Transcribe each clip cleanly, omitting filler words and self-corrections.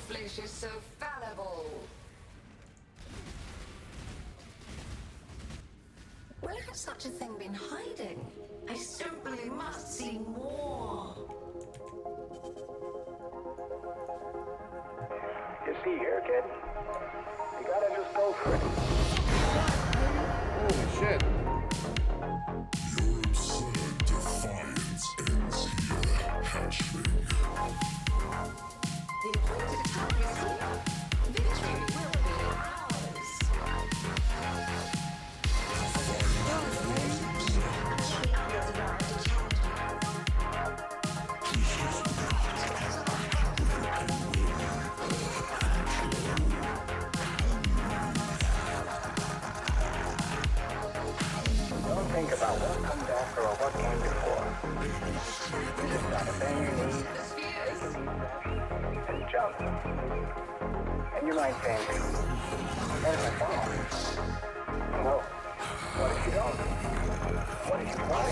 Flesh is so fallible. Where has such a thing been hiding? I simply must see more. You see here, kid? You gotta just go for it. Holy shit. Your absurd defiance ends here, hatchling. The appointed time is here. Victory will be ours. The others around the Don't think about what comes after or what came before. You just gotta bend your knees, and jump. And you might think, and if I fall? Well, what if you don't? What if you fly?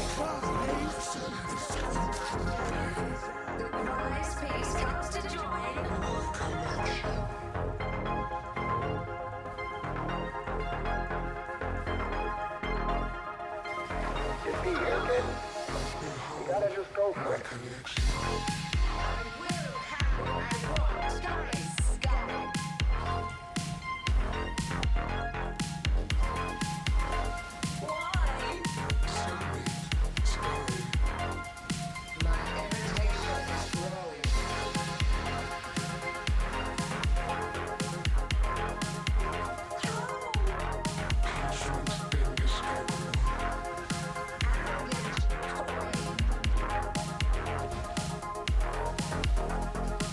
The prize piece comes to join. You see here, kid? You gotta just go for it. I will have what I want. Guys, scum. Why? My irritation is growing.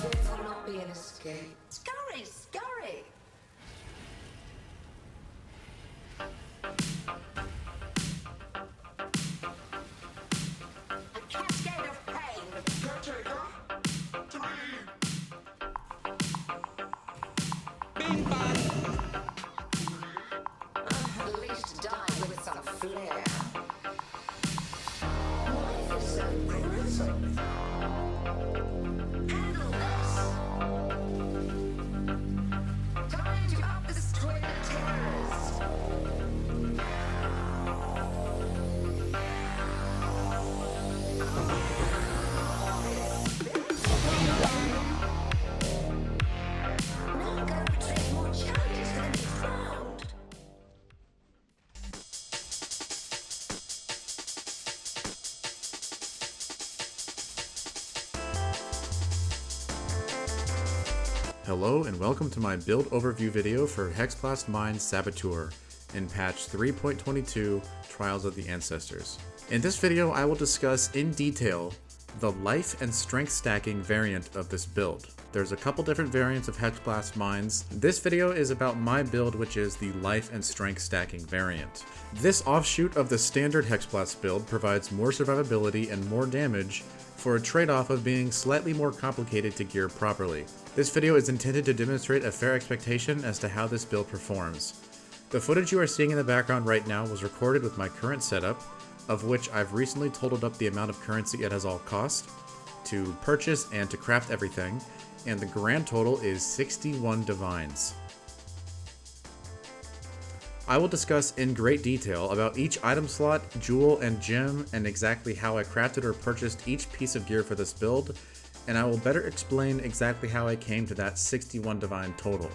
This will not be an escape. Scurry, scurry. A cascade of pain. At least die with some flair. Life is so gruesome. Handle this. Time to up the twin terrors. Now go retrieve more challenges than we found. Hello and welcome to my build overview video for Hexblast Mines Saboteur. in patch 3.22 Trials of the Ancestors. In this video, I will discuss in detail the life and strength stacking variant of this build. There's a couple different variants of Hexblast Mines. This video is about my build, which is the life and strength stacking variant. This offshoot of the standard Hexblast build provides more survivability and more damage for a trade-off of being slightly more complicated to gear properly. This video is intended to demonstrate a fair expectation as to how this build performs. The footage you are seeing in the background right now was recorded with my current setup, of which I've recently totaled up the amount of currency it has all cost to purchase and to craft everything, and the grand total is 61 divines. I will discuss in great detail about each item slot, jewel, and gem, and exactly how I crafted or purchased each piece of gear for this build, and I will better explain exactly how I came to that 61 divine total.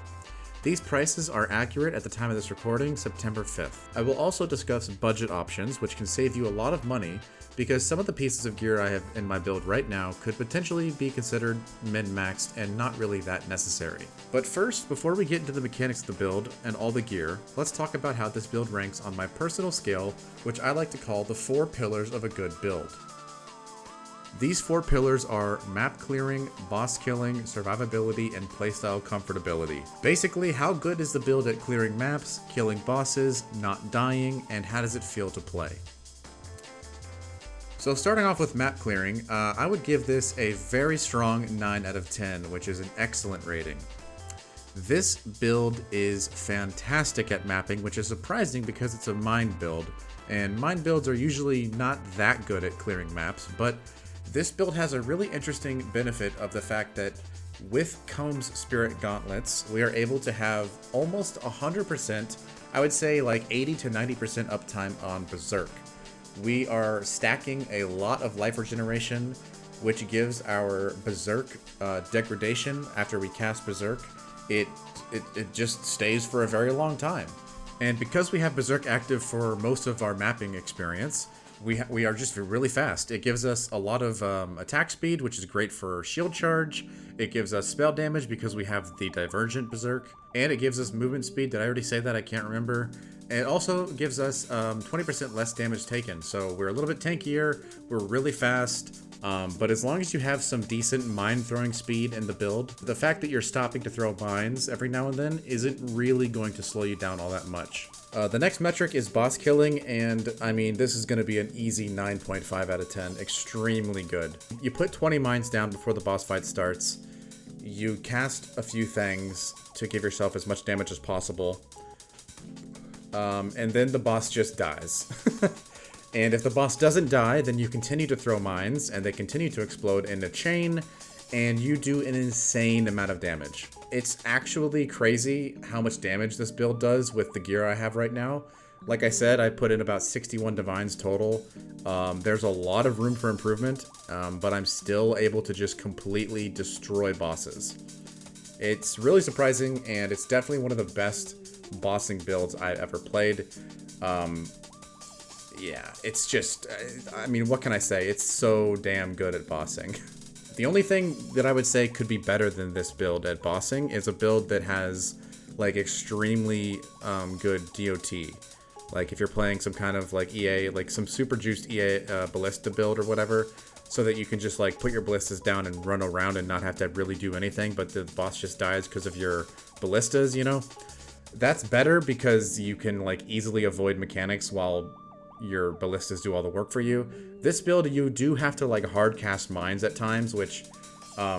These prices are accurate at the time of this recording, September 5th. I will also discuss budget options, which can save you a lot of money, because some of the pieces of gear I have in my build right now could potentially be considered min-maxed and not really that necessary. But first, before we get into the mechanics of the build and all the gear, let's talk about how this build ranks on my personal scale, which I like to call the 4 pillars of a good build. These 4 pillars are map clearing, boss killing, survivability, and playstyle comfortability. Basically, how good is the build at clearing maps, killing bosses, not dying, and how does it feel to play? So starting off with map clearing, I would give this a very strong 9 out of 10, which is an excellent rating. This build is fantastic at mapping, which is surprising because it's a mine build, and mine builds are usually not that good at clearing maps, but this build has a really interesting benefit of the fact that with Comb's Spirit Gauntlets, we are able to have almost 100%, I would say like 80 to 90% uptime on Berserk. We are stacking a lot of life regeneration, which gives our Berserk degradation after we cast Berserk. It just stays for a very long time. And because we have Berserk active for most of our mapping experience, we are just really fast. It gives us a lot of attack speed, which is great for shield charge. It gives us spell damage because we have the Divergent Berserk. And it gives us movement speed. Did I already say that? I can't remember. And it also gives us 20% less damage taken. So we're a little bit tankier, we're really fast. But as long as you have some decent mine throwing speed in the build, the fact that you're stopping to throw mines every now and then isn't really going to slow you down all that much. The next metric is boss killing, and I mean, this is going to be an easy 9.5 out of 10. Extremely good. You put 20 mines down before the boss fight starts. You cast a few things to give yourself as much damage as possible. And then the boss just dies. And if the boss doesn't die, then you continue to throw mines, and they continue to explode in a chain, and you do an insane amount of damage. It's actually crazy how much damage this build does with the gear I have right now. Like I said, I put in about 61 divines total. There's a lot of room for improvement, but I'm still able to just completely destroy bosses. It's really surprising, and it's definitely one of the best bossing builds I've ever played. Yeah, it's just, I mean, what can I say? It's so damn good at bossing. The only thing that I would say could be better than this build at bossing is a build that has, like, extremely good DOT. Like, if you're playing some kind of, like, EA, like, some super juiced EA ballista build or whatever, so that you can just, like, put your ballistas down and run around and not have to really do anything, but the boss just dies because of your ballistas, you know? That's better because you can, like, easily avoid mechanics while your ballistas do all the work for you. This build, you do have to like hard cast mines at times, which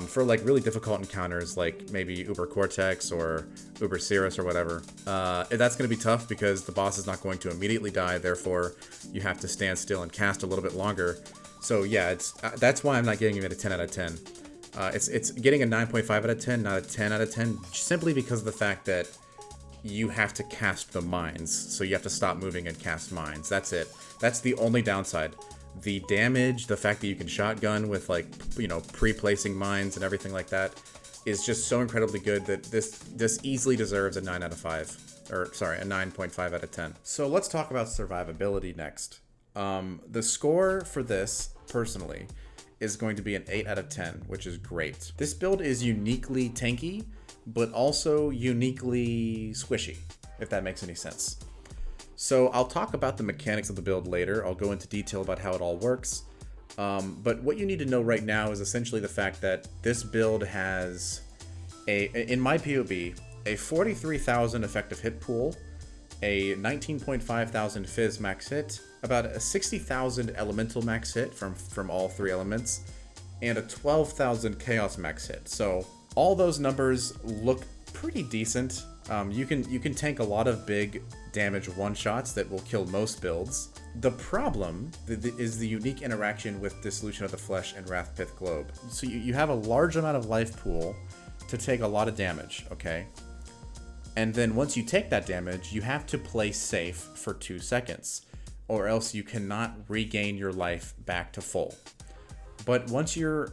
for like really difficult encounters, like maybe Uber Cortex or Uber Cirrus or whatever, that's going to be tough because the boss is not going to immediately die. Therefore, you have to stand still and cast a little bit longer. So yeah, that's why I'm not giving it a 10 out of 10. It's getting a 9.5 out of 10, not a 10 out of 10, simply because of the fact that you have to cast the mines, so you have to stop moving and cast mines. That's it. That's the only downside. The damage, the fact that you can shotgun with, like, you know, pre-placing mines and everything like that is just so incredibly good that this easily deserves a 9 out of 5. Or, sorry, a 9.5 out of 10. So let's talk about survivability next. The score for this, personally, is going to be an 8 out of 10, which is great. This build is uniquely tanky, but also uniquely squishy, if that makes any sense. So I'll talk about the mechanics of the build later. I'll go into detail about how it all works. But what you need to know right now is essentially the fact that this build has in my POB, a 43,000 effective hit pool, a 19.5 thousand fizz max hit, about a 60,000 elemental max hit from all three elements, and a 12,000 chaos max hit. So all those numbers look pretty decent. You can tank a lot of big damage one-shots that will kill most builds. The problem is the unique interaction with Dissolution of the Flesh and Wrathpith Globe. So you have a large amount of life pool to take a lot of damage, okay? And then once you take that damage, you have to play safe for 2 seconds, or else you cannot regain your life back to full. But once you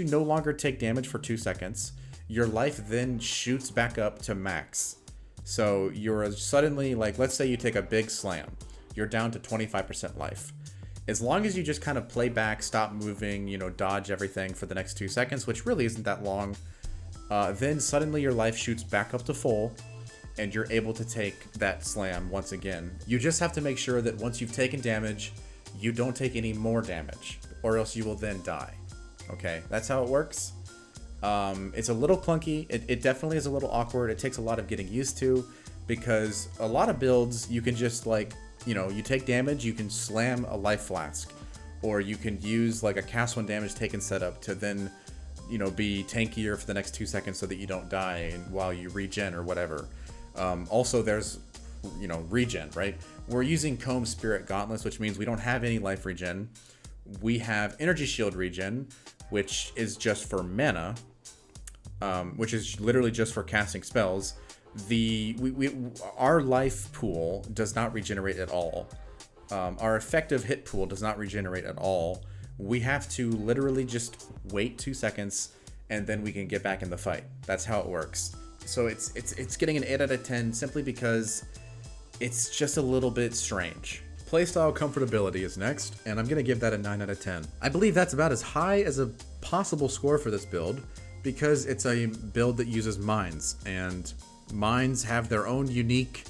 no longer take damage for 2 seconds, your life then shoots back up to max. So you're suddenly, like, let's say you take a big slam, you're down to 25% life. As long as you just kind of play back, stop moving, you know, dodge everything for the next 2 seconds, which really isn't that long, then suddenly your life shoots back up to full, and you're able to take that slam once again. You just have to make sure that once you've taken damage, you don't take any more damage, or else you will then die. Okay, that's how it works. It's a little clunky. It definitely is a little awkward. It takes a lot of getting used to, because a lot of builds, you can just, like, you know, you take damage, you can slam a life flask, or you can use like a cast 1 damage taken setup to then, you know, be tankier for the next 2 seconds so that you don't die while you regen or whatever. Also, there's, you know, regen, right? We're using Comb Spirit Gauntlets, which means we don't have any life regen. We have Energy Shield regen, which is just for mana, which is literally just for casting spells. Our life pool does not regenerate at all. Our effective hit pool does not regenerate at all. We have to literally just wait 2 seconds, and then we can get back in the fight. That's how it works. So it's getting an 8 out of 10 simply because it's just a little bit strange. Playstyle Comfortability is next, and I'm gonna give that a 9 out of 10. I believe that's about as high as a possible score for this build, because it's a build that uses mines, and mines have their own unique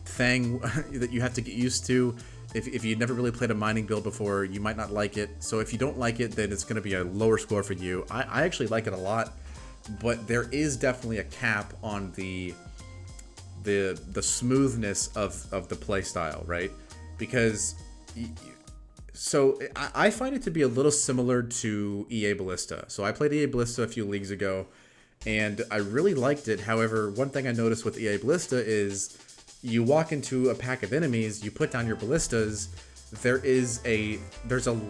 thing that you have to get used to. If you've never really played a mining build before, you might not like it. So if you don't like it, then it's going to be a lower score for you. I actually like it a lot, but there is definitely a cap on the smoothness of the play style, right? Because so I find it to be a little similar to EA Ballista. So I played EA Ballista a few leagues ago, and I really liked it. However, one thing I noticed with EA Ballista is you walk into a pack of enemies, you put down your ballistas, there's a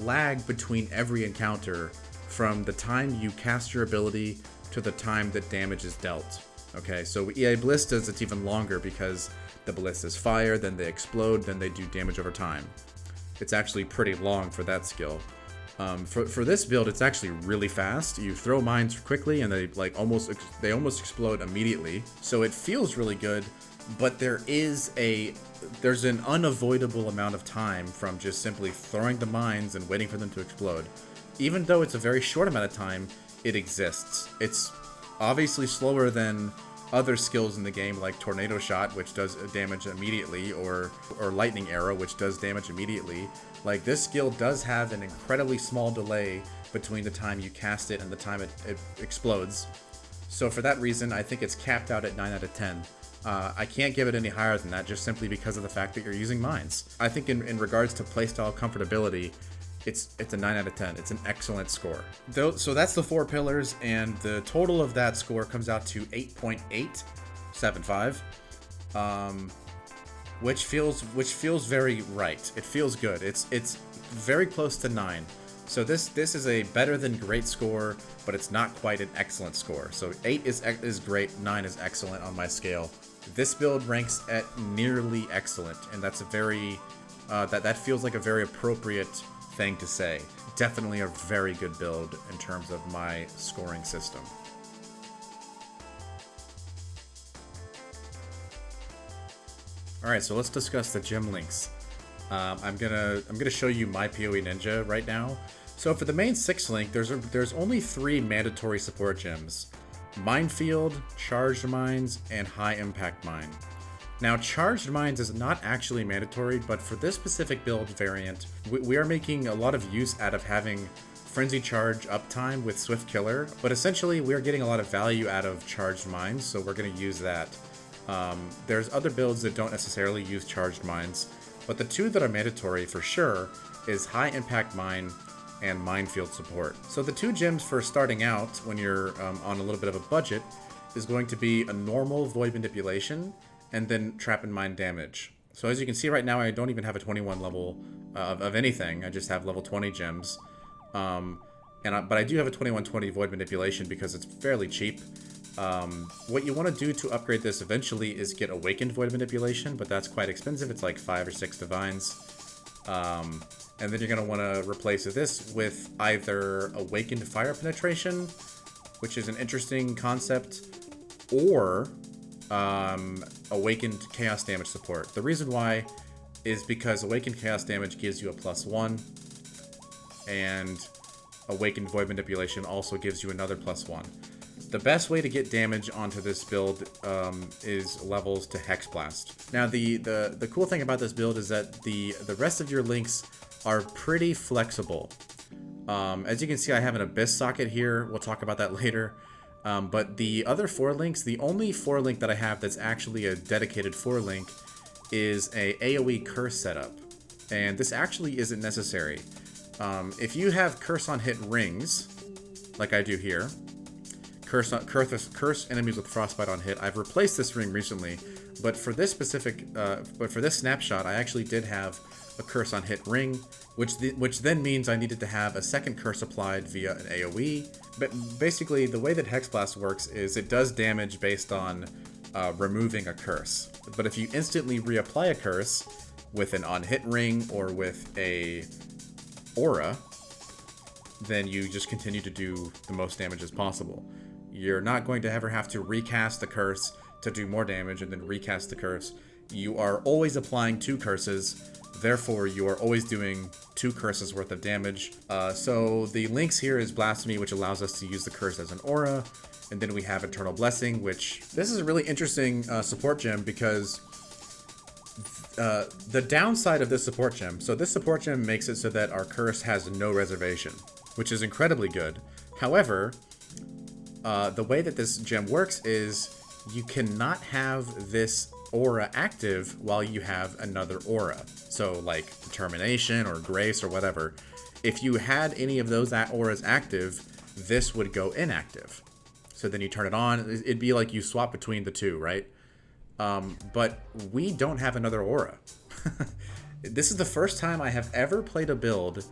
lag between every encounter from the time you cast your ability to the time that damage is dealt. Okay, so EA Ballistas, it's even longer because the ballistas fire, then they explode, then they do damage over time. It's actually pretty long for that skill. For this build, it's actually really fast. You throw mines quickly, and they almost explode immediately. So it feels really good, but there's an unavoidable amount of time from just simply throwing the mines and waiting for them to explode. Even though it's a very short amount of time, it exists. It's obviously slower than other skills in the game, like Tornado Shot, which does damage immediately, or Lightning Arrow, which does damage immediately. Like, this skill does have an incredibly small delay between the time you cast it and the time it explodes. So for that reason, I think it's capped out at 9 out of 10. I can't give it any higher than that, just simply because of the fact that you're using mines. I think in regards to playstyle comfortability, it's a 9 out of 10. It's an excellent score. So that's the 4 pillars, and the total of that score comes out to 8.875, which feels very right. It feels good. It's very close to 9. So this is a better than great score, but it's not quite an excellent score. So 8 is great, 9 is excellent on my scale. This build ranks at nearly excellent, and that's a very that feels like a very appropriate thing to say. Definitely a very good build in terms of my scoring system. Alright, so let's discuss the gem links. I'm gonna show you my PoE Ninja right now. So for the main 6 link, there's only 3 mandatory support gems: Minefield, Charged Mines, and High Impact Mine. Now, Charged Mines is not actually mandatory, but for this specific build variant, we are making a lot of use out of having Frenzy Charge uptime with Swift Killer, but essentially we're getting a lot of value out of Charged Mines, so we're going to use that. There's other builds that don't necessarily use Charged Mines, but the two that are mandatory for sure is High Impact Mine and Minefield Support. So the two gems for starting out when you're on a little bit of a budget is going to be a normal Void Manipulation and then Trap and Mine damage. So as you can see right now, I don't even have a 21 level of anything. I just have level 20 gems. But I do have a 2120 Void Manipulation because it's fairly cheap. What you want to do to upgrade this eventually is get Awakened Void Manipulation, but that's quite expensive. It's like 5 or 6 divines. And then you're going to want to replace this with either Awakened Fire Penetration, which is an interesting concept, or Awakened Chaos Damage Support. The reason why is because Awakened Chaos Damage gives you a +1, and Awakened Void Manipulation also gives you another +1. The best way to get damage onto this build is levels to Hexblast. Now, the cool thing about this build is that the rest of your links are pretty flexible. As you can see, I have an Abyss socket here. We'll talk about that later. But the other 4 links, the only 4 link that I have that's actually a dedicated 4 link is a AoE curse setup. And this actually isn't necessary. If you have curse on hit rings, like I do here, curse enemies with frostbite on hit, I've replaced this ring recently, but for this specific, but for this snapshot, I actually did have a curse on hit ring, which then means I needed to have a second curse applied via an AoE. But basically, the way that Hexblast works is it does damage based on removing a curse. But if you instantly reapply a curse with an on-hit ring or with a aura, then you just continue to do the most damage as possible. You're not going to ever have to recast the curse to do more damage and then recast the curse. You are always applying 2 curses, therefore you are always doing 2 curses worth of damage. So the links here is Blasphemy, which allows us to use the curse as an aura, and then we have Eternal Blessing, which this is a really interesting support gem because the downside of this support gem, so this support gem makes it so that our curse has no reservation, which is incredibly good. However, the way that this gem works is you cannot have this aura active while you have another aura. So like Determination or Grace or whatever. If you had any of those auras active, this would go inactive. So then you turn it on, it'd be like you swap between the two, right? But we don't have another aura. This is the first time I have ever played a build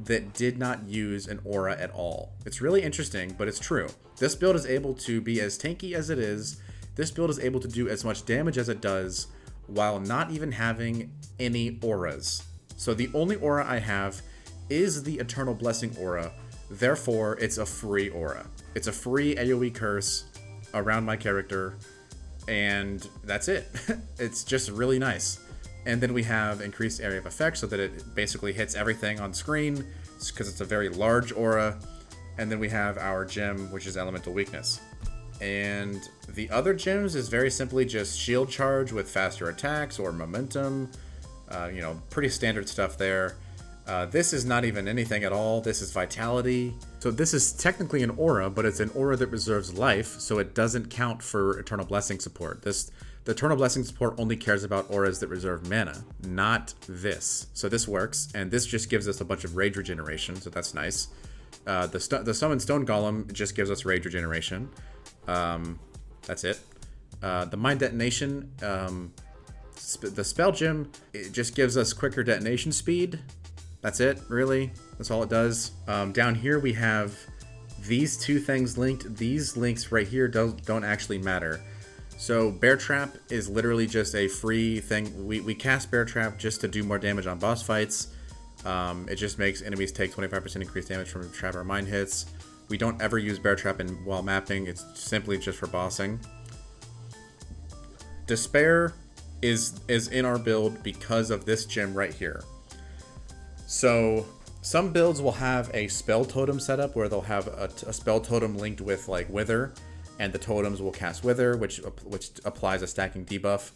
that did not use an aura at all. It's really interesting, but it's true. This build is able to be as tanky as it is. This build is able to do as much damage as it does while not even having any auras. So the only aura I have is the Eternal Blessing aura. Therefore, it's a free aura. It's a free AoE curse around my character, and that's it. It's just really nice. And then we have increased area of effect so that it basically hits everything on screen because it's a very large aura. And then we have our gem, which is Elemental Weakness. And the other gems is very simply just shield charge with faster attacks or momentum. You know, pretty standard stuff there. This is not even anything at all. This is vitality. So this is technically an aura, but it's an aura that reserves life, so it doesn't count for Eternal Blessing support. The Eternal Blessing support only cares about auras that reserve mana, not this. So this works, and this just gives us a bunch of rage regeneration, so that's nice. The Summon Stone Golem just gives us rage regeneration. That's it. The Mind Detonation, the Spell Gem, it just gives us quicker detonation speed. That's it, really. That's all it does. Down here we have these two things linked. These links right here don't actually matter. So Bear Trap is literally just a free thing. We cast Bear Trap just to do more damage on boss fights. It just makes enemies take 25% increased damage from trap or mine hits. We don't ever use Bear Trap while mapping. It's simply just for bossing. Despair is in our build because of this gem right here. So some builds will have a spell totem setup where they'll have a spell totem linked with like Wither, and the totems will cast Wither, which applies a stacking debuff.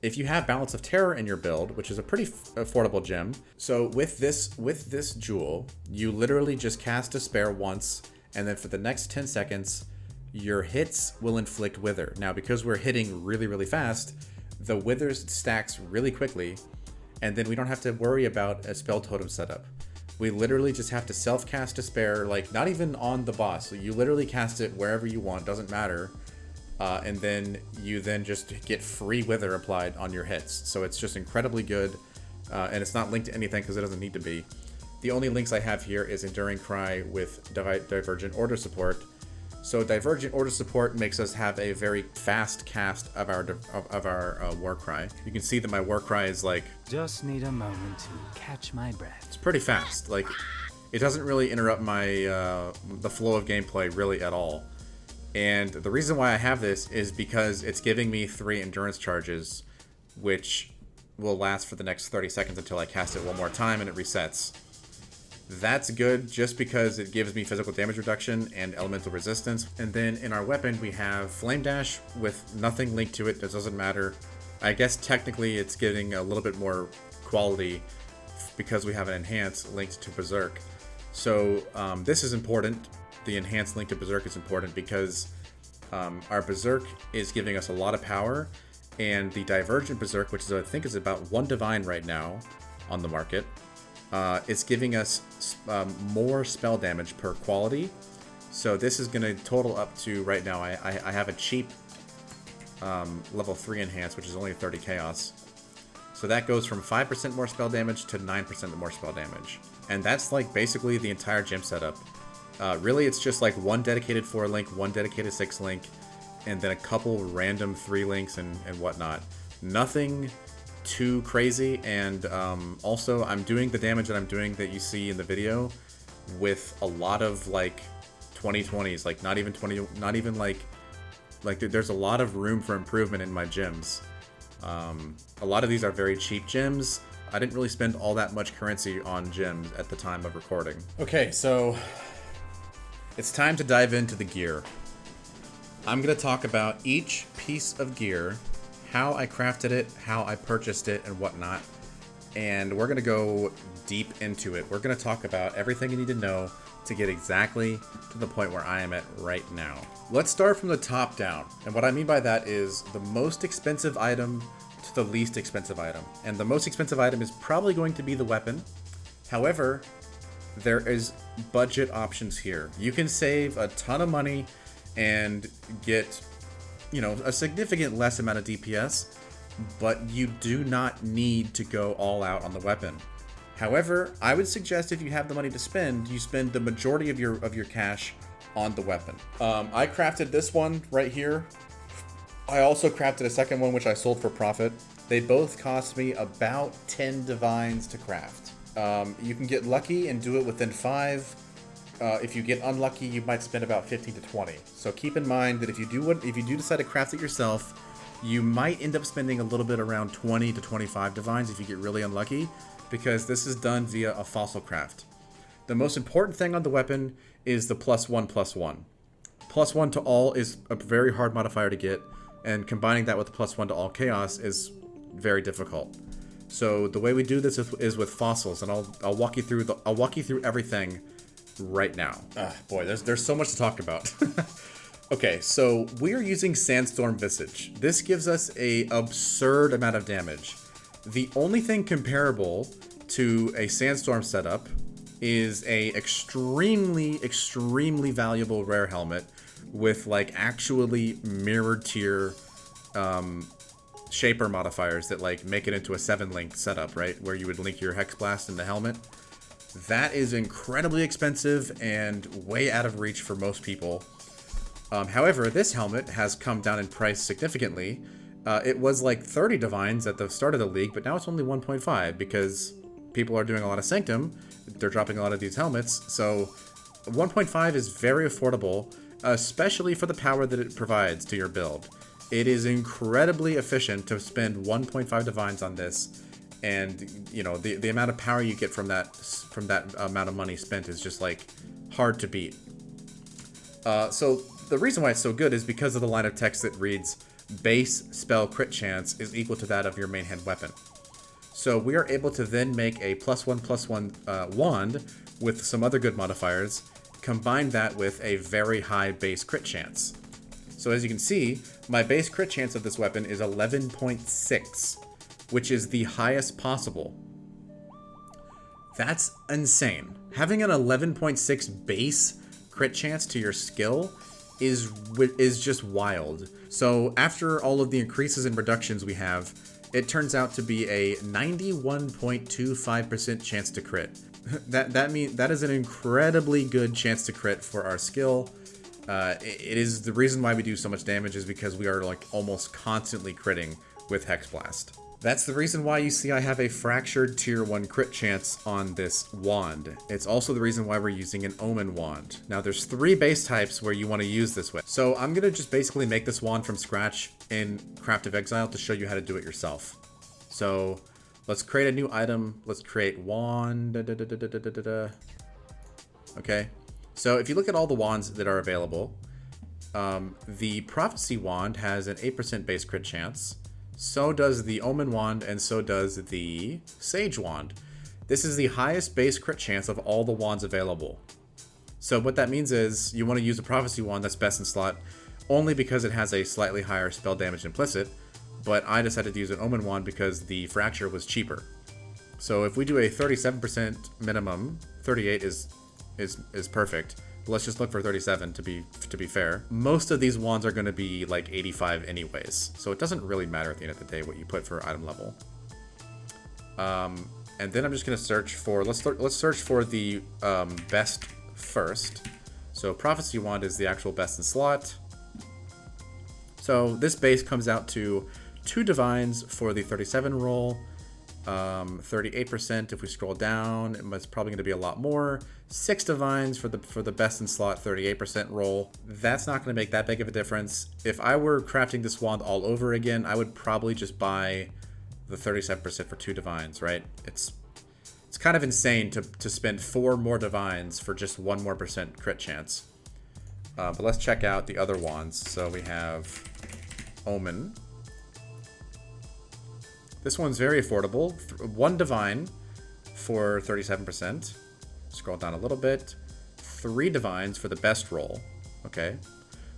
if you have Balance of Terror in your build, which is a pretty affordable gem, so with this jewel, you literally just cast Despair once, and then for the next 10 seconds, your hits will inflict Wither. Now, because we're hitting really, really fast, the Withers stacks really quickly, and then we don't have to worry about a spell totem setup. We literally just have to self-cast Despair, like not even on the boss. You literally cast it wherever you want, doesn't matter. And then you just get free Wither applied on your hits. So it's just incredibly good, and it's not linked to anything because it doesn't need to be. The only links I have here is Enduring Cry with Divergent Order support. So Divergent Order support makes us have a very fast cast of our War Cry. You can see that my War Cry is like... Just need a moment to catch my breath. It's pretty fast. Like, it doesn't really interrupt my the flow of gameplay really at all. And the reason why I have this is because it's giving me 3 endurance charges, which will last for the next 30 seconds until I cast it one more time and it resets. That's good just because it gives me physical damage reduction and elemental resistance. And then in our weapon, we have Flame Dash with nothing linked to it. That doesn't matter. I guess technically it's getting a little bit more quality because we have an Enhance linked to Berserk. So this is important. The Enhanced link to Berserk is important because our Berserk is giving us a lot of power. And the Divergent Berserk, which is, I think is about 1 Divine right now on the market, it's giving us more spell damage per quality. So this is going to total up to, right now, I have a cheap level 3 enhance, which is only 30 chaos. So that goes from 5% more spell damage to 9% more spell damage. And that's like basically the entire gym setup. Really, it's just like 1 dedicated 4 link, 1 dedicated 6 link, and then a couple random 3 links and whatnot. Nothing too crazy, and also I'm doing the damage that I'm doing that you see in the video with a lot of like 2020s, like not even like there's a lot of room for improvement in my gyms. A lot of these are very cheap gyms. I didn't really spend all that much currency on gyms at the time of recording. Okay, so it's time to dive into the gear. I'm gonna talk about each piece of gear, how I crafted it, how I purchased it, and whatnot. And we're gonna go deep into it. We're gonna talk about everything you need to know to get exactly to the point where I am at right now. Let's start from the top down. And what I mean by that is the most expensive item to the least expensive item. And the most expensive item is probably going to be the weapon. However, there is budget options here. You can save a ton of money and get, you know, a significant less amount of DPS, but you do not need to go all out on the weapon. However, I would suggest if you have the money to spend, you spend the majority of your cash on the weapon. I crafted this one right here. I also crafted a second one, which I sold for profit. They both cost me about 10 divines to craft. You can get lucky and do it within 5. If you get unlucky, you might spend about 15 to 20. So keep in mind that if you do decide to craft it yourself, you might end up spending a little bit around 20 to 25 divines if you get really unlucky, because this is done via a fossil craft. The most important thing on the weapon is the +1/+1. +1 to all is a very hard modifier to get, and combining that with the +1 to all chaos is very difficult. So the way we do this is with fossils, and I'll walk you through everything right now. Boy, there's so much to talk about. Okay, so we are using Sandstorm Visage. This gives us an absurd amount of damage. The only thing comparable to a Sandstorm setup is a extremely valuable rare helmet with like actually mirrored tier shaper modifiers that like make it into a 7-link setup, right? Where you would link your Hexblast in the helmet. That is incredibly expensive and way out of reach for most people. However, this helmet has come down in price significantly. It was like 30 divines at the start of the league, but now it's only 1.5 because people are doing a lot of Sanctum. They're dropping a lot of these helmets. So 1.5 is very affordable, especially for the power that it provides to your build. It is incredibly efficient to spend 1.5 divines on this, and you know the amount of power you get from that amount of money spent is just like hard to beat. So the reason why it's so good is because of the line of text that reads, base spell crit chance is equal to that of your main hand weapon. So we are able to then make a +1/+1 wand with some other good modifiers, combine that with a very high base crit chance. So as you can see, my base crit chance of this weapon is 11.6, which is the highest possible. That's insane. Having an 11.6 base crit chance to your skill is just wild. So after all of the increases and reductions we have, it turns out to be a 91.25% chance to crit. That is an incredibly good chance to crit for our skill. It is the reason why we do so much damage is because we are like almost constantly critting with Hexblast. That's the reason why you see I have a fractured tier 1 crit chance on this wand. It's also the reason why we're using an Omen wand. Now there's 3 base types where you want to use this with. So I'm going to just basically make this wand from scratch in Craft of Exile to show you how to do it yourself. So let's create a new item. Let's create wand. Okay. So if you look at all the wands that are available, the Prophecy wand has an 8% base crit chance. So does the Omen wand, and so does the Sage wand. This is the highest base crit chance of all the wands available. So what that means is you want to use a Prophecy wand that's best in slot only because it has a slightly higher spell damage implicit, but I decided to use an Omen wand because the Fracture was cheaper. So if we do a 37% minimum, 38 is perfect. But let's just look for 37 to be fair. Most of these wands are going to be like 85 anyways, so it doesn't really matter at the end of the day what you put for item level. And then I'm just going to search for let's search for the best first. So Prophecy wand is the actual best in slot. So this base comes out to 2 divines for the 37 roll. 38% if we scroll down, it's probably going to be a lot more. 6 divines for the best in slot 38% roll. That's not going to make that big of a difference. If I were crafting this wand all over again, I would probably just buy the 37% for 2 divines, right? It's kind of insane to spend 4 more divines for just 1 more % crit chance. But let's check out the other wands. So we have Omen. This one's very affordable. 1 divine for 37%. Scroll down a little bit. 3 divines for the best roll. Okay.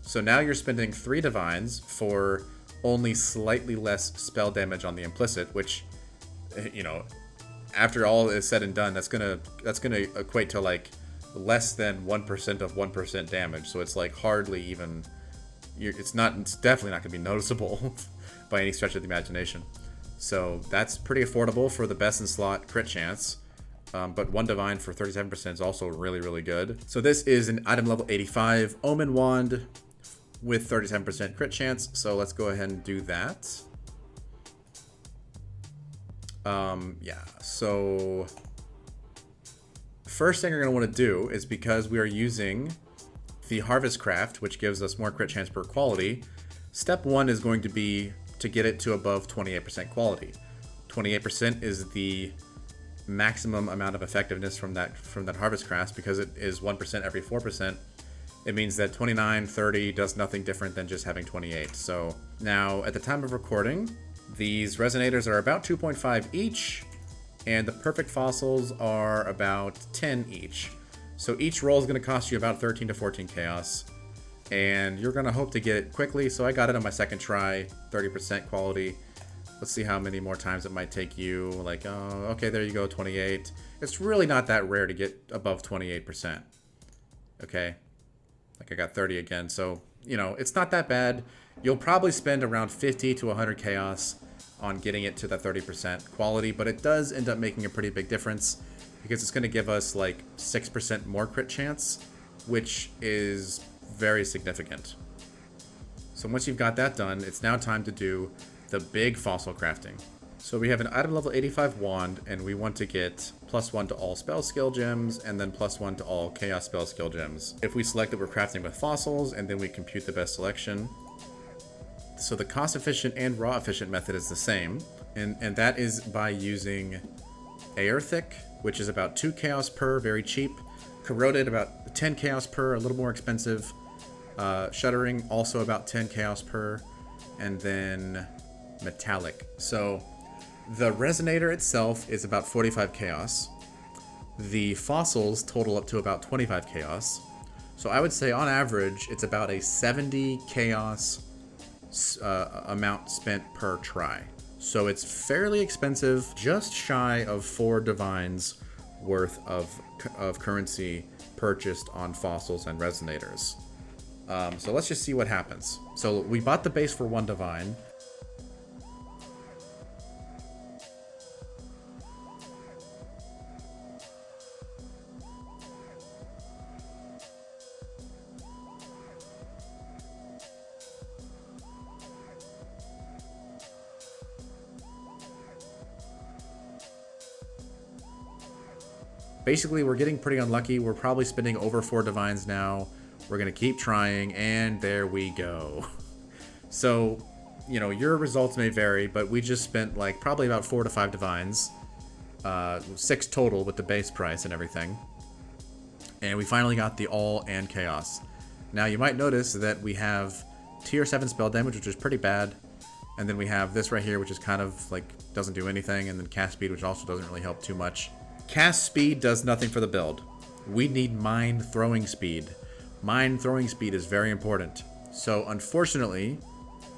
So now you're spending 3 divines for only slightly less spell damage on the implicit, which, you know, after all is said and done, that's gonna equate to like less than 1% of 1% damage. So it's like hardly even. It's definitely not gonna be noticeable by any stretch of the imagination. So that's pretty affordable for the best in slot crit chance. But 1 divine for 37% is also really, really good. So this is an item level 85 Omen wand with 37% crit chance. So let's go ahead and do that. Yeah, so first thing you're going to want to do is, because we are using the Harvest Craft, which gives us more crit chance per quality, step 1 is going to be to get it to above 28% quality. 28% is the maximum amount of effectiveness from that Harvest Craft, because it is 1% every 4%. It means that 29, 30 does nothing different than just having 28. So now at the time of recording, these resonators are about 2.5 each, and the perfect fossils are about 10 each. So each roll is going to cost you about 13 to 14 chaos. And you're going to hope to get it quickly. So I got it on my second try, 30% quality. Let's see how many more times it might take you. Like, oh, okay, there you go, 28. It's really not that rare to get above 28%. Okay, like I got 30 again. So, you know, it's not that bad. You'll probably spend around 50 to 100 chaos on getting it to that 30% quality. But it does end up making a pretty big difference, because it's going to give us like 6% more crit chance, which is very significant. So once you've got that done, it's now time to do the big fossil crafting. So we have an item level 85 wand, and we want to get +1 to all spell skill gems, and then +1 to all chaos spell skill gems. If we select that we're crafting with fossils, and then we compute the best selection. So the cost efficient and raw efficient method is the same, and that is by using Aerthic, which is about 2 chaos per, very cheap. Corroded, about 10 chaos per, a little more expensive. Shuddering, also about 10 chaos per. and then metallic. So the resonator itself is about 45 chaos. The fossils total up to about 25 chaos. So I would say on average, it's about a 70 chaos amount spent per try. So it's fairly expensive, just shy of 4 divines worth of currency purchased on fossils and resonators. So let's just see what happens. So we bought the base for 1 divine. Basically, we're getting pretty unlucky. We're probably spending over 4 divines now. We're going to keep trying, and there we go. So, you know, your results may vary, but we just spent like probably about 4 to 5 divines. 6 total with the base price and everything. And we finally got the all and chaos. Now, you might notice that we have tier 7 spell damage, which is pretty bad. And then we have this right here, which is kind of like doesn't do anything. And then cast speed, which also doesn't really help too much. Cast speed does nothing for the build. We need mine throwing speed. Mine throwing speed is very important. So unfortunately,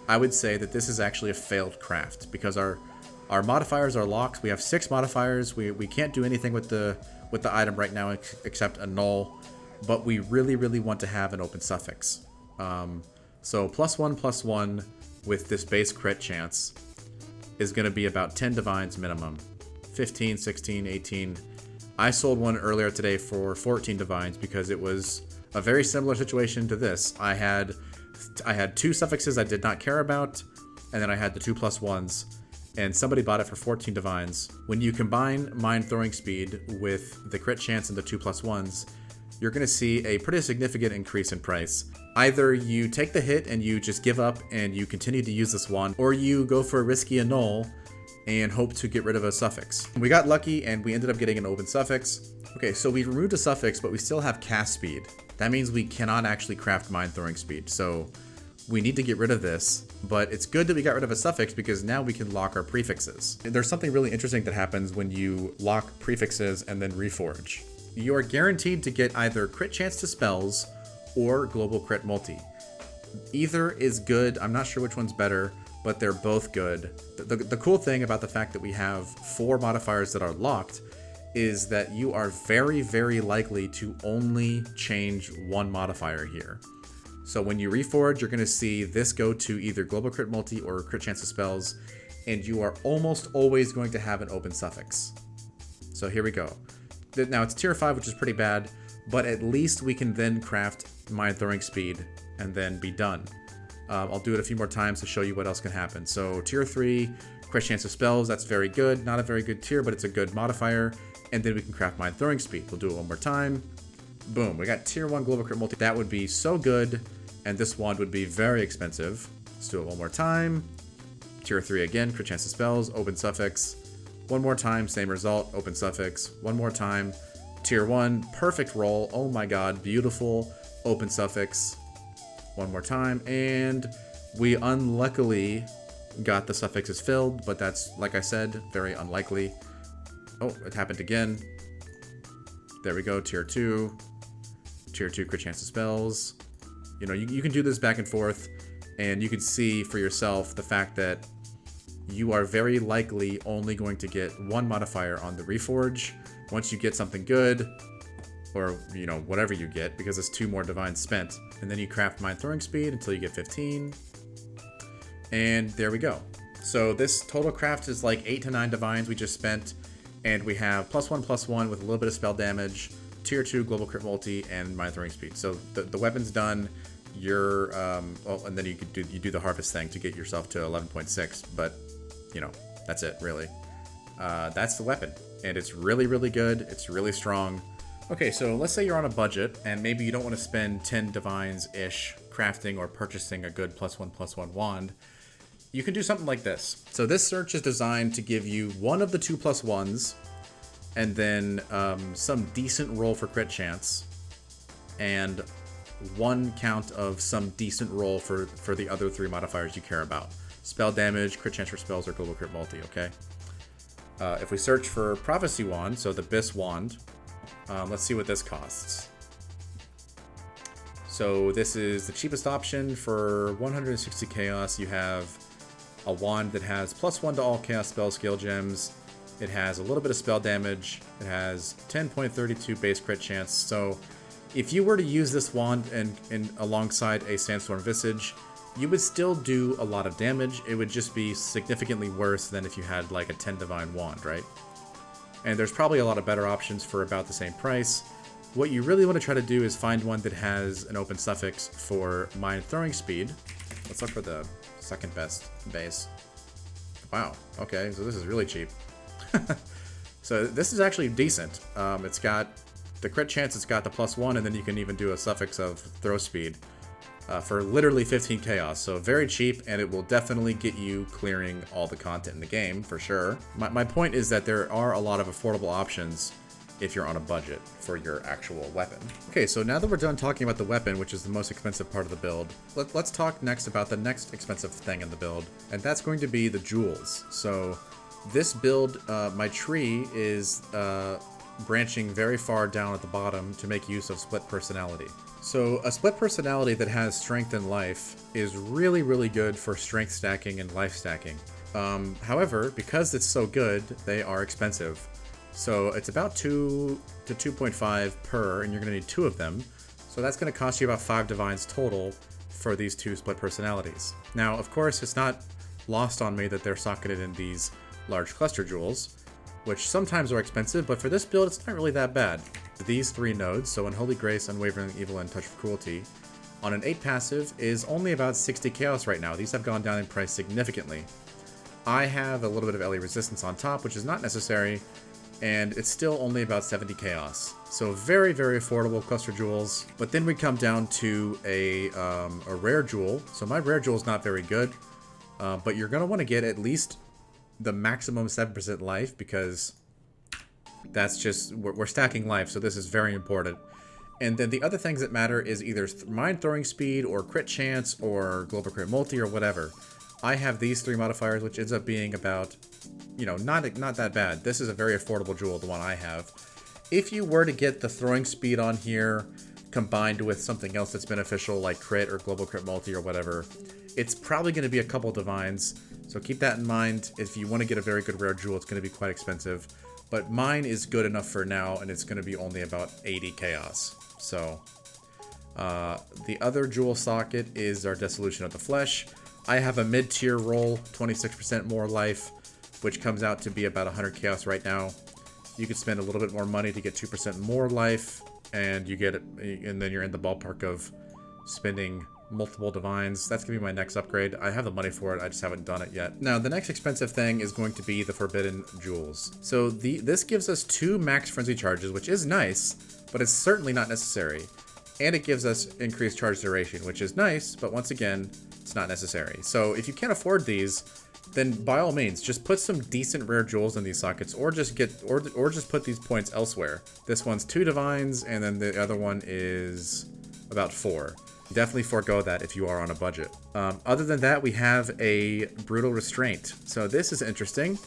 I would say that this is actually a failed craft because our modifiers are locked. We have 6 modifiers. We can't do anything with the item right now except a null, but we really want to have an open suffix. So +1/+1 with this base crit chance is going to be about 10 divines minimum. 15, 16, 18. I sold one earlier today for 14 divines because it was a very similar situation to this. I had 2 suffixes I did not care about, and then I had the 2+1s, and somebody bought it for 14 divines. When you combine mine throwing speed with the crit chance and the 2+1s, you're going to see a pretty significant increase in price. Either you take the hit and you just give up and you continue to use this wand, or you go for a risky annul and hope to get rid of a suffix. We got lucky and we ended up getting an open suffix. Okay, so we removed a suffix, but we still have cast speed. That means we cannot actually craft mine throwing speed. So we need to get rid of this, but it's good that we got rid of a suffix because now we can lock our prefixes. There's something really interesting that happens when you lock prefixes and then reforge. You are guaranteed to get either crit chance to spells or global crit multi. Either is good. I'm not sure which one's better, but they're both good. The cool thing about the fact that we have 4 modifiers that are locked is that you are very likely to only change 1 modifier here. So when you reforge, you're going to see this go to either global crit multi or crit chance of spells, and you are almost always going to have an open suffix. So here we go. Now it's tier 5, which is pretty bad, but at least we can then craft mine throwing speed and then be done. I'll do it a few more times to show you what else can happen. So tier 3, crit chance of spells, that's very good. Not a very good tier, but it's a good modifier. And then we can craft mine throwing speed. We'll do it one more time. Boom, we got tier 1 global crit multi. That would be so good, and this wand would be very expensive. Let's do it one more time. Tier 3 again, crit chance of spells, open suffix. One more time, same result, open suffix. One more time, tier 1, perfect roll. Oh my god, beautiful, open suffix. One more time, and we unluckily got the suffixes filled, but that's, like I said, very unlikely. Oh, it happened again. There we go, tier 2. Tier 2 crit chance of spells. You know, you can do this back and forth, and you can see for yourself the fact that you are very likely only going to get 1 modifier on the reforge. Once you get something good, or, you know, whatever you get, because it's 2 more divines spent. And then you craft mine throwing speed until you get 15. And there we go. So this total craft is like 8 to 9 divines we just spent. And we have +1/+1 with a little bit of spell damage, tier 2 global crit multi, and mine throwing speed. So the weapon's done. You're, and then you do the harvest thing to get yourself to 11.6. But, you know, that's it, really. That's the weapon. And it's really good. It's really strong. Okay, so let's say you're on a budget, and maybe you don't want to spend 10 divines-ish crafting or purchasing a good +1/+1 wand. You can do something like this. So this search is designed to give you one of the 2+1s, and then some decent roll for crit chance, and one count of some decent roll for the other 3 modifiers you care about. Spell damage, crit chance for spells, or global crit multi, okay? If we search for Prophecy Wand, so the Bis Wand, let's see what this costs. So this is the cheapest option for 160 chaos. You have a wand that has +1 to all chaos spell skill gems. It has a little bit of spell damage. It has 10.32 base crit chance. So if you were to use this wand and alongside a Sandstorm Visage, you would still do a lot of damage. It would just be significantly worse than if you had like a 10 Divine Wand, right? And there's probably a lot of better options for about the same price. What you really want to try to do is find one that has an open suffix for mine throwing speed. Let's look for the second best base. Wow, okay, so this is really cheap. So this is actually decent. It's got the crit chance, it's got the +1, and then you can even do a suffix of throw speed for literally 15 chaos. So very cheap, and it will definitely get you clearing all the content in the game, for sure. My point is that there are a lot of affordable options if you're on a budget for your actual weapon. Okay, so now that we're done talking about the weapon, which is the most expensive part of the build, let's talk next about the next expensive thing in the build, and that's going to be the jewels. So this build, my tree is branching very far down at the bottom to make use of split personality. So a split personality that has strength and life is really, really good for strength stacking and life stacking. However, because it's so good, they are expensive. So it's about 2 to 2.5 per, and you're going to need 2 of them. So that's going to cost you about 5 divines total for these 2 split personalities. Now, of course, it's not lost on me that they're socketed in these large cluster jewels, which sometimes are expensive, but for this build, it's not really that bad. These 3 nodes, so Unholy Grace, Unwavering Evil, and Touch of Cruelty, on an 8 passive is only about 60 chaos right now. These have gone down in price significantly. I have a little bit of LE resistance on top, which is not necessary, and it's still only about 70 chaos. So very, very affordable cluster jewels. But then we come down to a rare jewel. So my rare jewel is not very good, but you're going to want to get at least the maximum 7% life, because that's just, we're stacking life, so this is very important. And then the other things that matter is either mine throwing speed or crit chance or global crit multi or whatever. I have these 3 modifiers, which ends up being about, you know, not that bad. This is a very affordable jewel, the one I have. If you were to get the throwing speed on here combined with something else that's beneficial like crit or global crit multi or whatever, it's probably going to be a couple divines. So keep that in mind. If you want to get a very good rare jewel, it's going to be quite expensive. But mine is good enough for now, and it's going to be only about 80 chaos. So the other jewel socket is our Dissolution of the Flesh. I have a mid-tier roll, 26% more life, which comes out to be about 100 chaos right now. You could spend a little bit more money to get 2% more life, and you get it, and then you're in the ballpark of spending multiple divines. That's gonna be my next upgrade. I have the money for it, I just haven't done it yet. Now, the next expensive thing is going to be the Forbidden Jewels. So this gives us 2 max frenzy charges, which is nice, but it's certainly not necessary. And it gives us increased charge duration, which is nice, but once again, it's not necessary. So if you can't afford these, then by all means, just put some decent rare jewels in these sockets, or just just put these points elsewhere. This one's 2 divines, and then the other one is about 4. Definitely forego that if you are on a budget. Other than that, we have a Brutal Restraint. So this is interesting.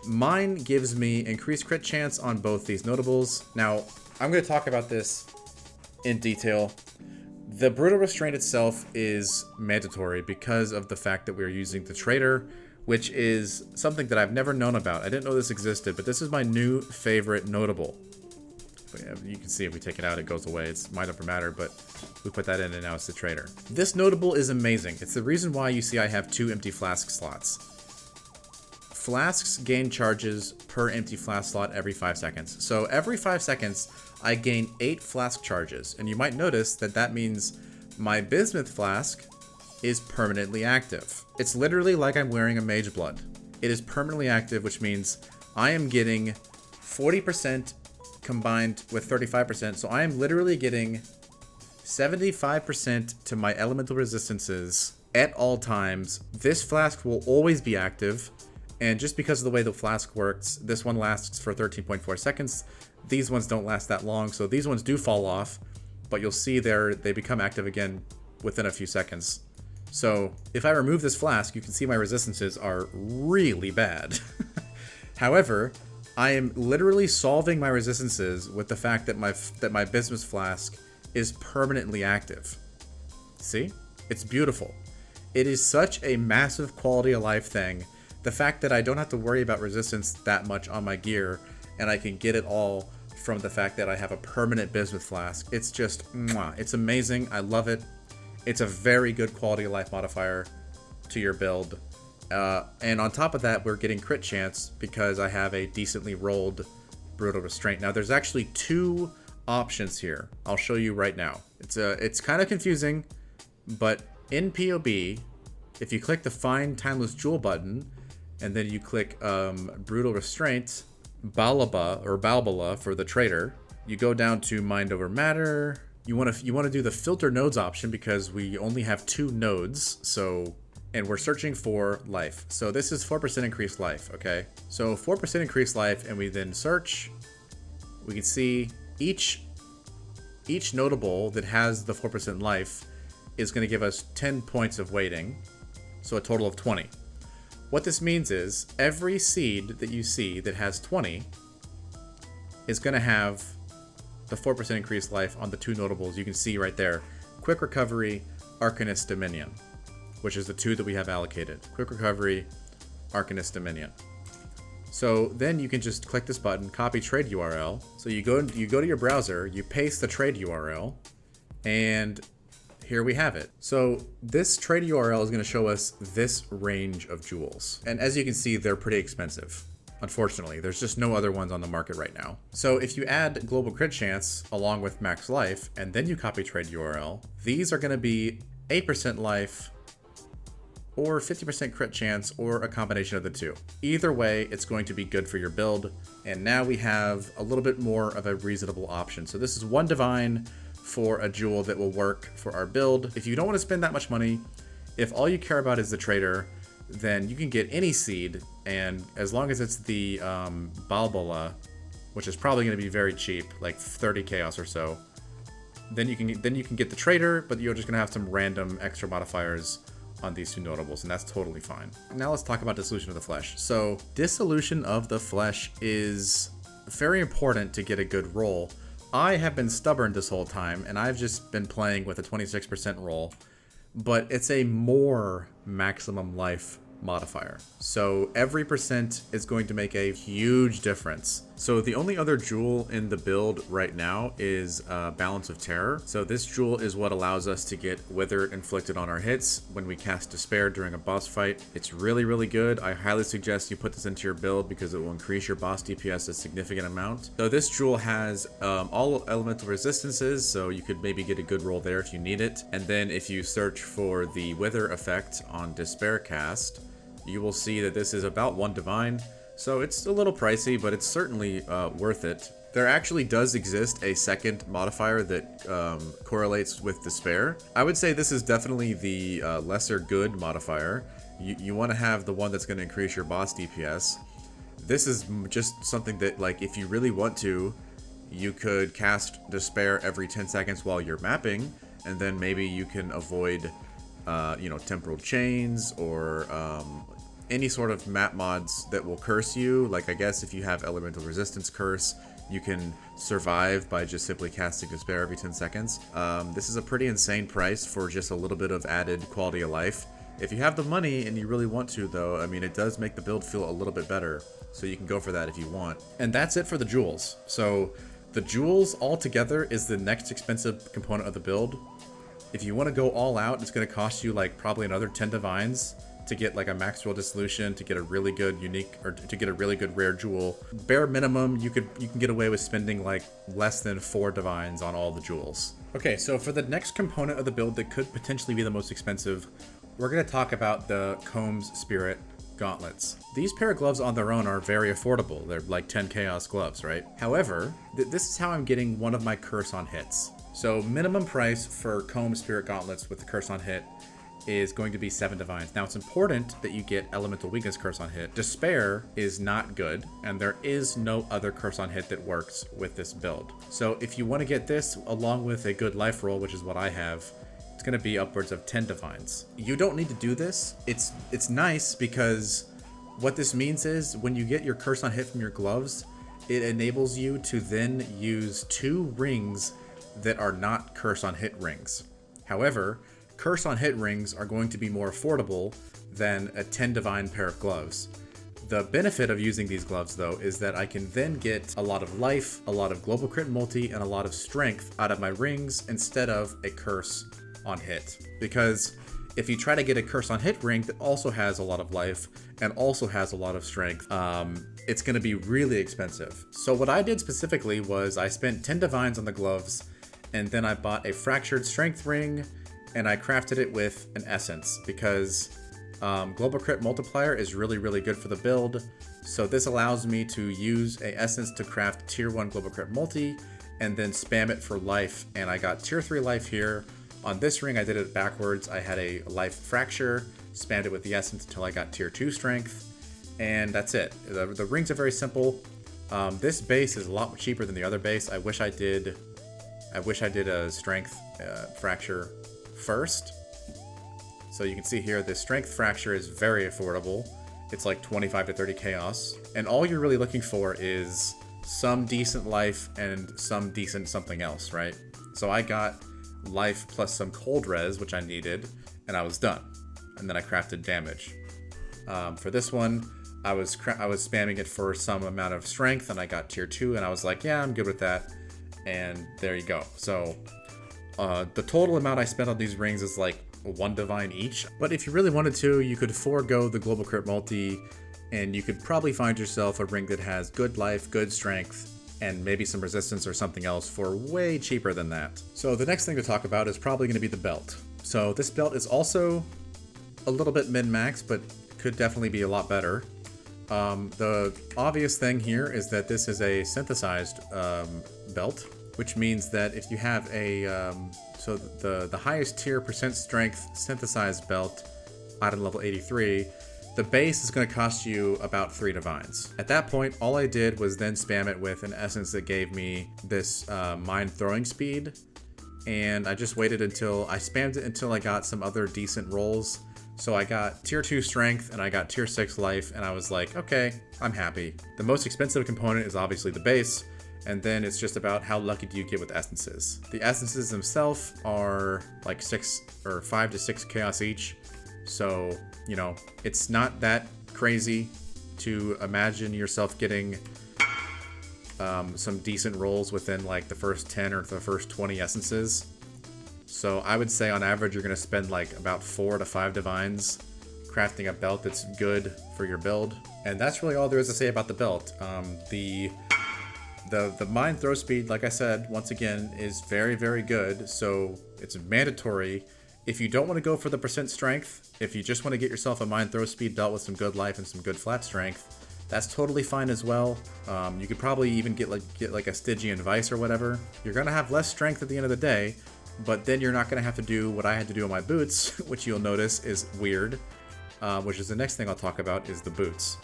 Mine gives me increased crit chance on both these notables. Now, I'm going to talk about this in detail. The Brutal Restraint itself is mandatory because of the fact that we're using the Traitor, which is something that I've never known about. I didn't know this existed, but this is my new favorite notable. But yeah, you can see if we take it out, it goes away. It's Mind Over Matter, but we put that in and now it's the Traitor. This notable is amazing. It's the reason why you see I have 2 empty flask slots. Flasks gain charges per empty flask slot every 5 seconds. So every 5 seconds, I gain 8 flask charges. And you might notice that that means my Bismuth flask is permanently active. It's literally like I'm wearing a Mage Blood. It is permanently active, which means I am getting 40% combined with 35%. So I am literally getting 75% to my elemental resistances at all times. This flask will always be active. And just because of the way the flask works, this one lasts for 13.4 seconds. These ones don't last that long, so these ones do fall off. but you'll see they become active again within a few seconds. So if I remove this flask, you can see my resistances are really bad. However, I am literally solving my resistances with the fact that my Bismuth Flask is permanently active. See? It's beautiful. It is such a massive quality of life thing. The fact that I don't have to worry about resistance that much on my gear, and I can get it all from the fact that I have a permanent Bismuth Flask. It's just, mwah. It's amazing. I love it. It's a very good quality of life modifier to your build. And on top of that, we're getting crit chance because I have a decently rolled Brutal Restraint. Now, there's actually two options here. I'll show you right now. It's kind of confusing, but in POB, if you click the Find Timeless Jewel button, and then you click Brutal Restraint, Balbala for the trader, you go down to Mind Over Matter. You want to do the Filter Nodes option because we only have 2 nodes, and we're searching for life. So this is 4% increased life, okay? So 4% increased life, and we then search. We can see each notable that has the 4% life is going to give us 10 points of weighting, so a total of 20. What this means is every seed that you see that has 20 is going to have the 4% increased life on the 2 notables you can see right there. Quick Recovery, Arcanist Dominion, which is the 2 that we have allocated. Quick Recovery, Arcanist Dominion. So then you can just click this button, copy trade URL. So you go to your browser, you paste the trade URL, and here we have it. So this trade URL is going to show us this range of jewels. And as you can see, they're pretty expensive. Unfortunately, there's just no other ones on the market right now. So if you add Global Crit Chance along with Max Life, and then you copy trade URL, these are going to be 8% life, or 50% crit chance, or a combination of the 2. Either way, it's going to be good for your build. And now we have a little bit more of a reasonable option. So this is 1 divine for a jewel that will work for our build. If you don't want to spend that much money, if all you care about is the trader, then you can get any seed, and as long as it's the Balbala, which is probably going to be very cheap, like 30 chaos or so, then you can get the trader, but you're just going to have some random extra modifiers on these 2 notables, and that's totally fine. Now let's talk about Dissolution of the Flesh. So Dissolution of the Flesh is very important to get a good roll. I have been stubborn this whole time, and I've just been playing with a 26% roll, but it's a more maximum life modifier. So every percent is going to make a huge difference. So the only other jewel in the build right now is Balance of Terror. So this jewel is what allows us to get Wither inflicted on our hits when we cast Despair during a boss fight. It's really, really good. I highly suggest you put this into your build because it will increase your boss DPS a significant amount. So this jewel has all elemental resistances, so you could maybe get a good roll there if you need it. And then if you search for the Wither effect on Despair cast, you will see that this is about 1 divine. So it's a little pricey, but it's certainly worth it. There actually does exist a second modifier that correlates with Despair. I would say this is definitely the lesser good modifier. You want to have the one that's going to increase your boss DPS. This is just something that, like, if you really want to, you could cast Despair every 10 seconds while you're mapping, and then maybe you can avoid, temporal chains or any sort of map mods that will curse you. Like, I guess if you have elemental resistance curse, you can survive by just simply casting Despair every 10 seconds. This is a pretty insane price for just a little bit of added quality of life. If you have the money and you really want to, though, I mean, it does make the build feel a little bit better, so you can go for that if you want. And that's it for the jewels. So the jewels altogether is the next expensive component of the build. If you want to go all out, it's going to cost you like probably another 10 divines to get like a max roll dissolution, to get a really good unique, or to get a really good rare jewel. Bare minimum, you can get away with spending like less than 4 divines on all the jewels. Okay, so for the next component of the build that could potentially be the most expensive, we're going to talk about the Combs Spirit gauntlets. These pair of gloves on their own are very affordable. They're like 10 chaos gloves, right? However, this is how I'm getting one of my curse on hits. So minimum price for Combs Spirit gauntlets with the curse on hit is going to be 7 Divines. Now, it's important that you get Elemental Weakness Curse on hit. Despair is not good, and there is no other curse on hit that works with this build. So if you want to get this along with a good life roll, which is what I have, it's going to be upwards of 10 Divines. You don't need to do this. It's nice because what this means is when you get your curse on hit from your gloves, it enables you to then use 2 rings that are not curse on hit rings. However, curse on hit rings are going to be more affordable than a 10 divine pair of gloves. The benefit of using these gloves though is that I can then get a lot of life, a lot of global crit multi, and a lot of strength out of my rings instead of a curse on hit. Because if you try to get a curse on hit ring that also has a lot of life and also has a lot of strength, it's going to be really expensive. So what I did specifically was I spent 10 divines on the gloves, and then I bought a fractured strength ring, and I crafted it with an essence because global crit multiplier is really, really good for the build. So this allows me to use a essence to craft tier 1 global crit multi and then spam it for life. And I got tier 3 life here. On this ring, I did it backwards. I had a life fracture, spammed it with the essence until I got tier 2 strength, and that's it. The rings are very simple. This base is a lot cheaper than the other base. I wish I did a strength fracture first. So you can see here, the strength fracture is very affordable. It's like 25 to 30 chaos. And all you're really looking for is some decent life and some decent something else, right? So I got life plus some cold res, which I needed, and I was done. And then I crafted damage. For this one, I was spamming it for some amount of strength, and I got tier 2, and I was like, yeah, I'm good with that. And there you go. So the total amount I spent on these rings is like 1 divine each. But if you really wanted to, you could forego the global crit multi, and you could probably find yourself a ring that has good life, good strength, and maybe some resistance or something else for way cheaper than that. So the next thing to talk about is probably going to be the belt. So this belt is also a little bit min-max, but could definitely be a lot better. The obvious thing here is that this is a synthesized belt, which means that if you have a so the highest tier percent strength synthesized belt, item level 83, the base is going to cost you about 3 divines. At that point, all I did was then spam it with an essence that gave me this mine throwing speed, and I just waited until I spammed it until I got some other decent rolls. So I got tier 2 strength and I got tier 6 life, and I was like, okay, I'm happy. The most expensive component is obviously the base, and then it's just about how lucky do you get with essences. The essences themselves are like 6 or 5 to 6 chaos each. So, you know, it's not that crazy to imagine yourself getting some decent rolls within like the first 10 or the first 20 essences. So I would say on average you're going to spend like about 4 to 5 divines crafting a belt that's good for your build. And that's really all there is to say about the belt. The mine throw speed, like I said, once again, is very, very good. So it's mandatory. If you don't want to go for the percent strength, if you just want to get yourself a mine throw speed belt with some good life and some good flat strength, that's totally fine as well. You could probably even get like a Stygian Vice or whatever. You're going to have less strength at the end of the day, but then you're not going to have to do what I had to do on my boots, which you'll notice is weird, which is the next thing I'll talk about is the boots.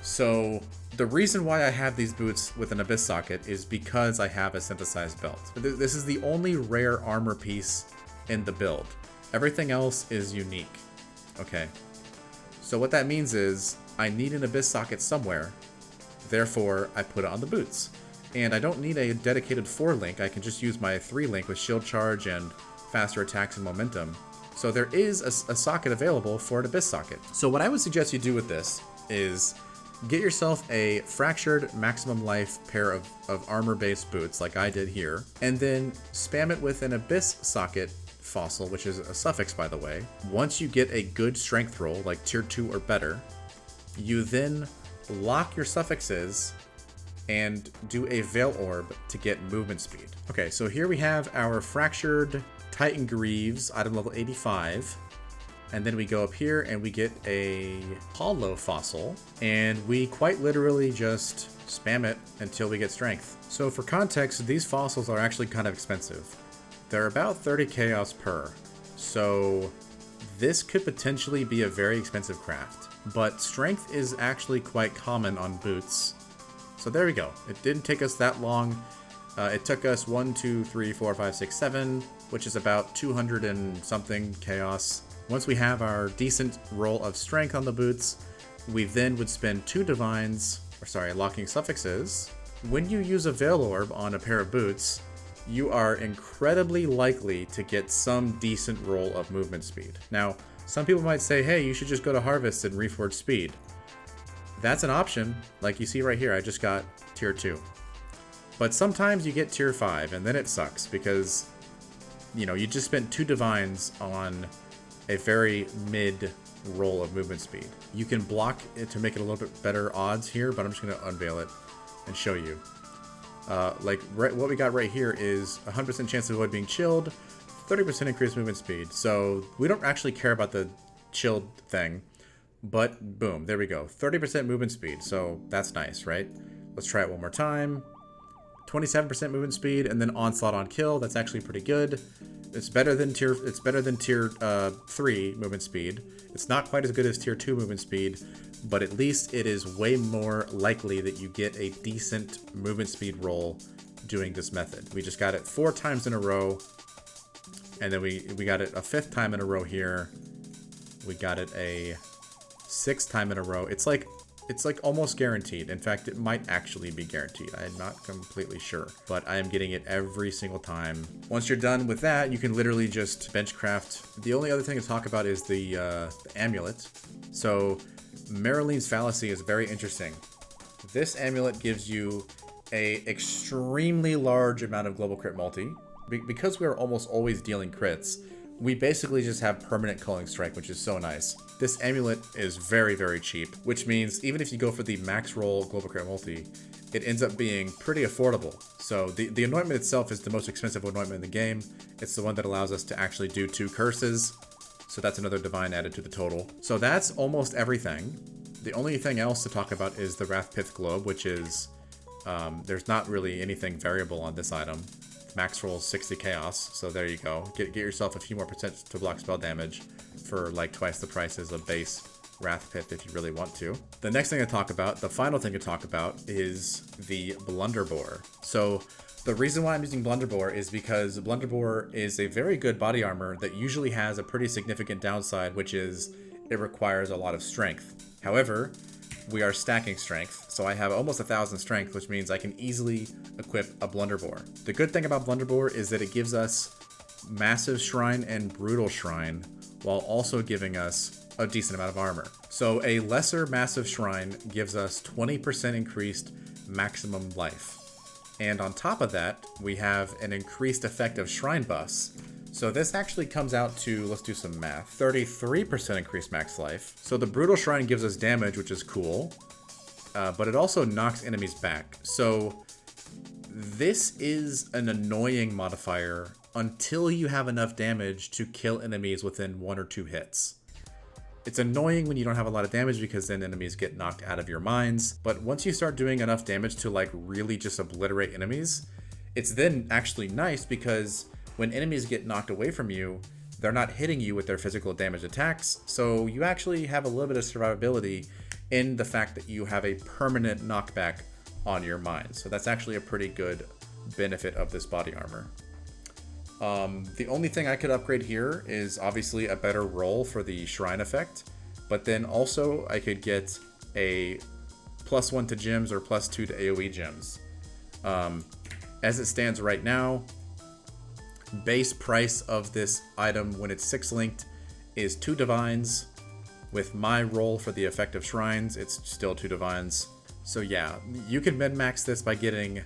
So the reason why I have these boots with an Abyss socket is because I have a synthesized belt. This is the only rare armor piece in the build. Everything else is unique. Okay. So what that means is I need an Abyss socket somewhere. Therefore, I put it on the boots. And I don't need a dedicated 4-link. I can just use my 3-link with shield charge and faster attacks and momentum. So there is a socket available for an Abyss socket. So what I would suggest you do with this is get yourself a fractured maximum life pair of armor-based boots like I did here, and then spam it with an Abyss socket fossil, which is a suffix by the way. Once you get a good strength roll, like tier 2 or better, you then lock your suffixes and do a Veil Orb to get movement speed. Okay, so here we have our fractured Titan Greaves, item level 85. And then we go up here and we get a hollow fossil, and we quite literally just spam it until we get strength. So for context, these fossils are actually kind of expensive. They're about 30 chaos per. So this could potentially be a very expensive craft, but strength is actually quite common on boots. So there we go. It didn't take us that long. It took us 1, 2, 3, 4, 5, 6, 7, which is about 200 and something chaos. Once we have our decent roll of strength on the boots, we then would spend 2 divines, locking suffixes. When you use a Veil Orb on a pair of boots, you are incredibly likely to get some decent roll of movement speed. Now, some people might say, hey, you should just go to Harvest and reforge speed. That's an option. Like you see right here, I just got tier 2. But sometimes you get tier 5, and then it sucks because, you know, you just spent 2 divines on a very mid roll of movement speed. You can block it to make it a little bit better odds here, but I'm just going to unveil it and show you. What we got right here is 100% chance to avoid being chilled, 30% increased movement speed. So we don't actually care about the chilled thing, but boom, there we go. 30% movement speed, so that's nice, right? Let's try it one more time. 27% movement speed, and then onslaught on kill. That's actually pretty good. It's better than tier 3 movement speed. It's not quite as good as tier 2 movement speed, but at least it is way more likely that you get a decent movement speed roll doing this method. We just got it 4 times in a row, and then we got it a 5th time in a row here. We got it a 6th time in a row. It's like almost guaranteed. In fact, it might actually be guaranteed. I am not completely sure, but I am getting it every single time. Once you're done with that, you can literally just benchcraft. The only other thing to talk about is the amulet. So Maralene's Fallacy is very interesting. This amulet gives you a extremely large amount of global crit multi. Because we are almost always dealing crits, we basically just have permanent culling strike, which is so nice. This amulet is very, very cheap, which means even if you go for the max roll global crit multi, it ends up being pretty affordable. So the anointment itself is the most expensive anointment in the game. It's the one that allows us to actually do 2 curses. So that's another divine added to the total. So that's almost everything. The only thing else to talk about is the Wrathpith Globe, which is, there's not really anything variable on this item. Max roll 60 chaos, so there you go. Get yourself a few more percent to block spell damage for like twice the prices of base Wrathpith if you really want to. The next thing to talk about, the final thing to talk about, is the Blunderbore. So the reason why I'm using Blunderbore is because Blunderbore is a very good body armor that usually has a pretty significant downside, which is it requires a lot of strength. However, we are stacking strength, so I have almost 1,000 strength, which means I can easily equip a Blunderbore. The good thing about Blunderbore is that it gives us Massive Shrine and Brutal Shrine, while also giving us a decent amount of armor. So a lesser Massive Shrine gives us 20% increased maximum life. And on top of that, we have an increased effective Shrine buffs. So this actually comes out to, let's do some math, 33% increased max life. So the Brutal Shrine gives us damage, which is cool, but it also knocks enemies back. So this is an annoying modifier until you have enough damage to kill enemies within 1 or 2 hits. It's annoying when you don't have a lot of damage because then enemies get knocked out of your mines, but once you start doing enough damage to like really just obliterate enemies, it's then actually nice because when enemies get knocked away from you, they're not hitting you with their physical damage attacks, so you actually have a little bit of survivability in the fact that you have a permanent knockback on your mines. So that's actually a pretty good benefit of this body armor. The only thing I could upgrade here is obviously a better roll for the shrine effect, but then also I could get a +1 to gems or +2 to AoE gems. As it stands right now, base price of this item when it's 6 linked is 2 divines. With my roll for the effective shrines, it's still 2 divines. So yeah, you can min-max this by getting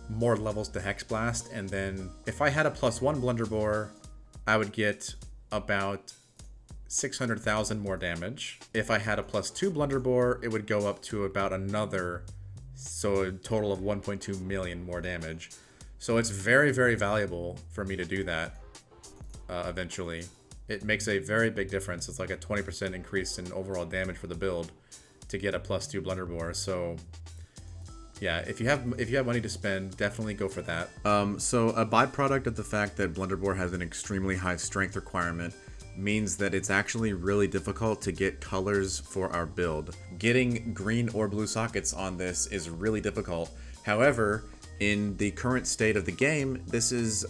more levels to Hexblast, and then if I had a +1 Blunderbore, I would get about 600,000 more damage. If I had a +2 Blunderbore, it would go up to about another, so a total of 1.2 million more damage. So it's very, very valuable for me to do that eventually. It makes a very big difference. It's like a 20% increase in overall damage for the build to get a +2 Blunderbore. So yeah, if you have money to spend, definitely go for that. So a byproduct of the fact that Blunderbore has an extremely high strength requirement means that it's actually really difficult to get colors for our build. Getting green or blue sockets on this is really difficult. However, in the current state of the game, this is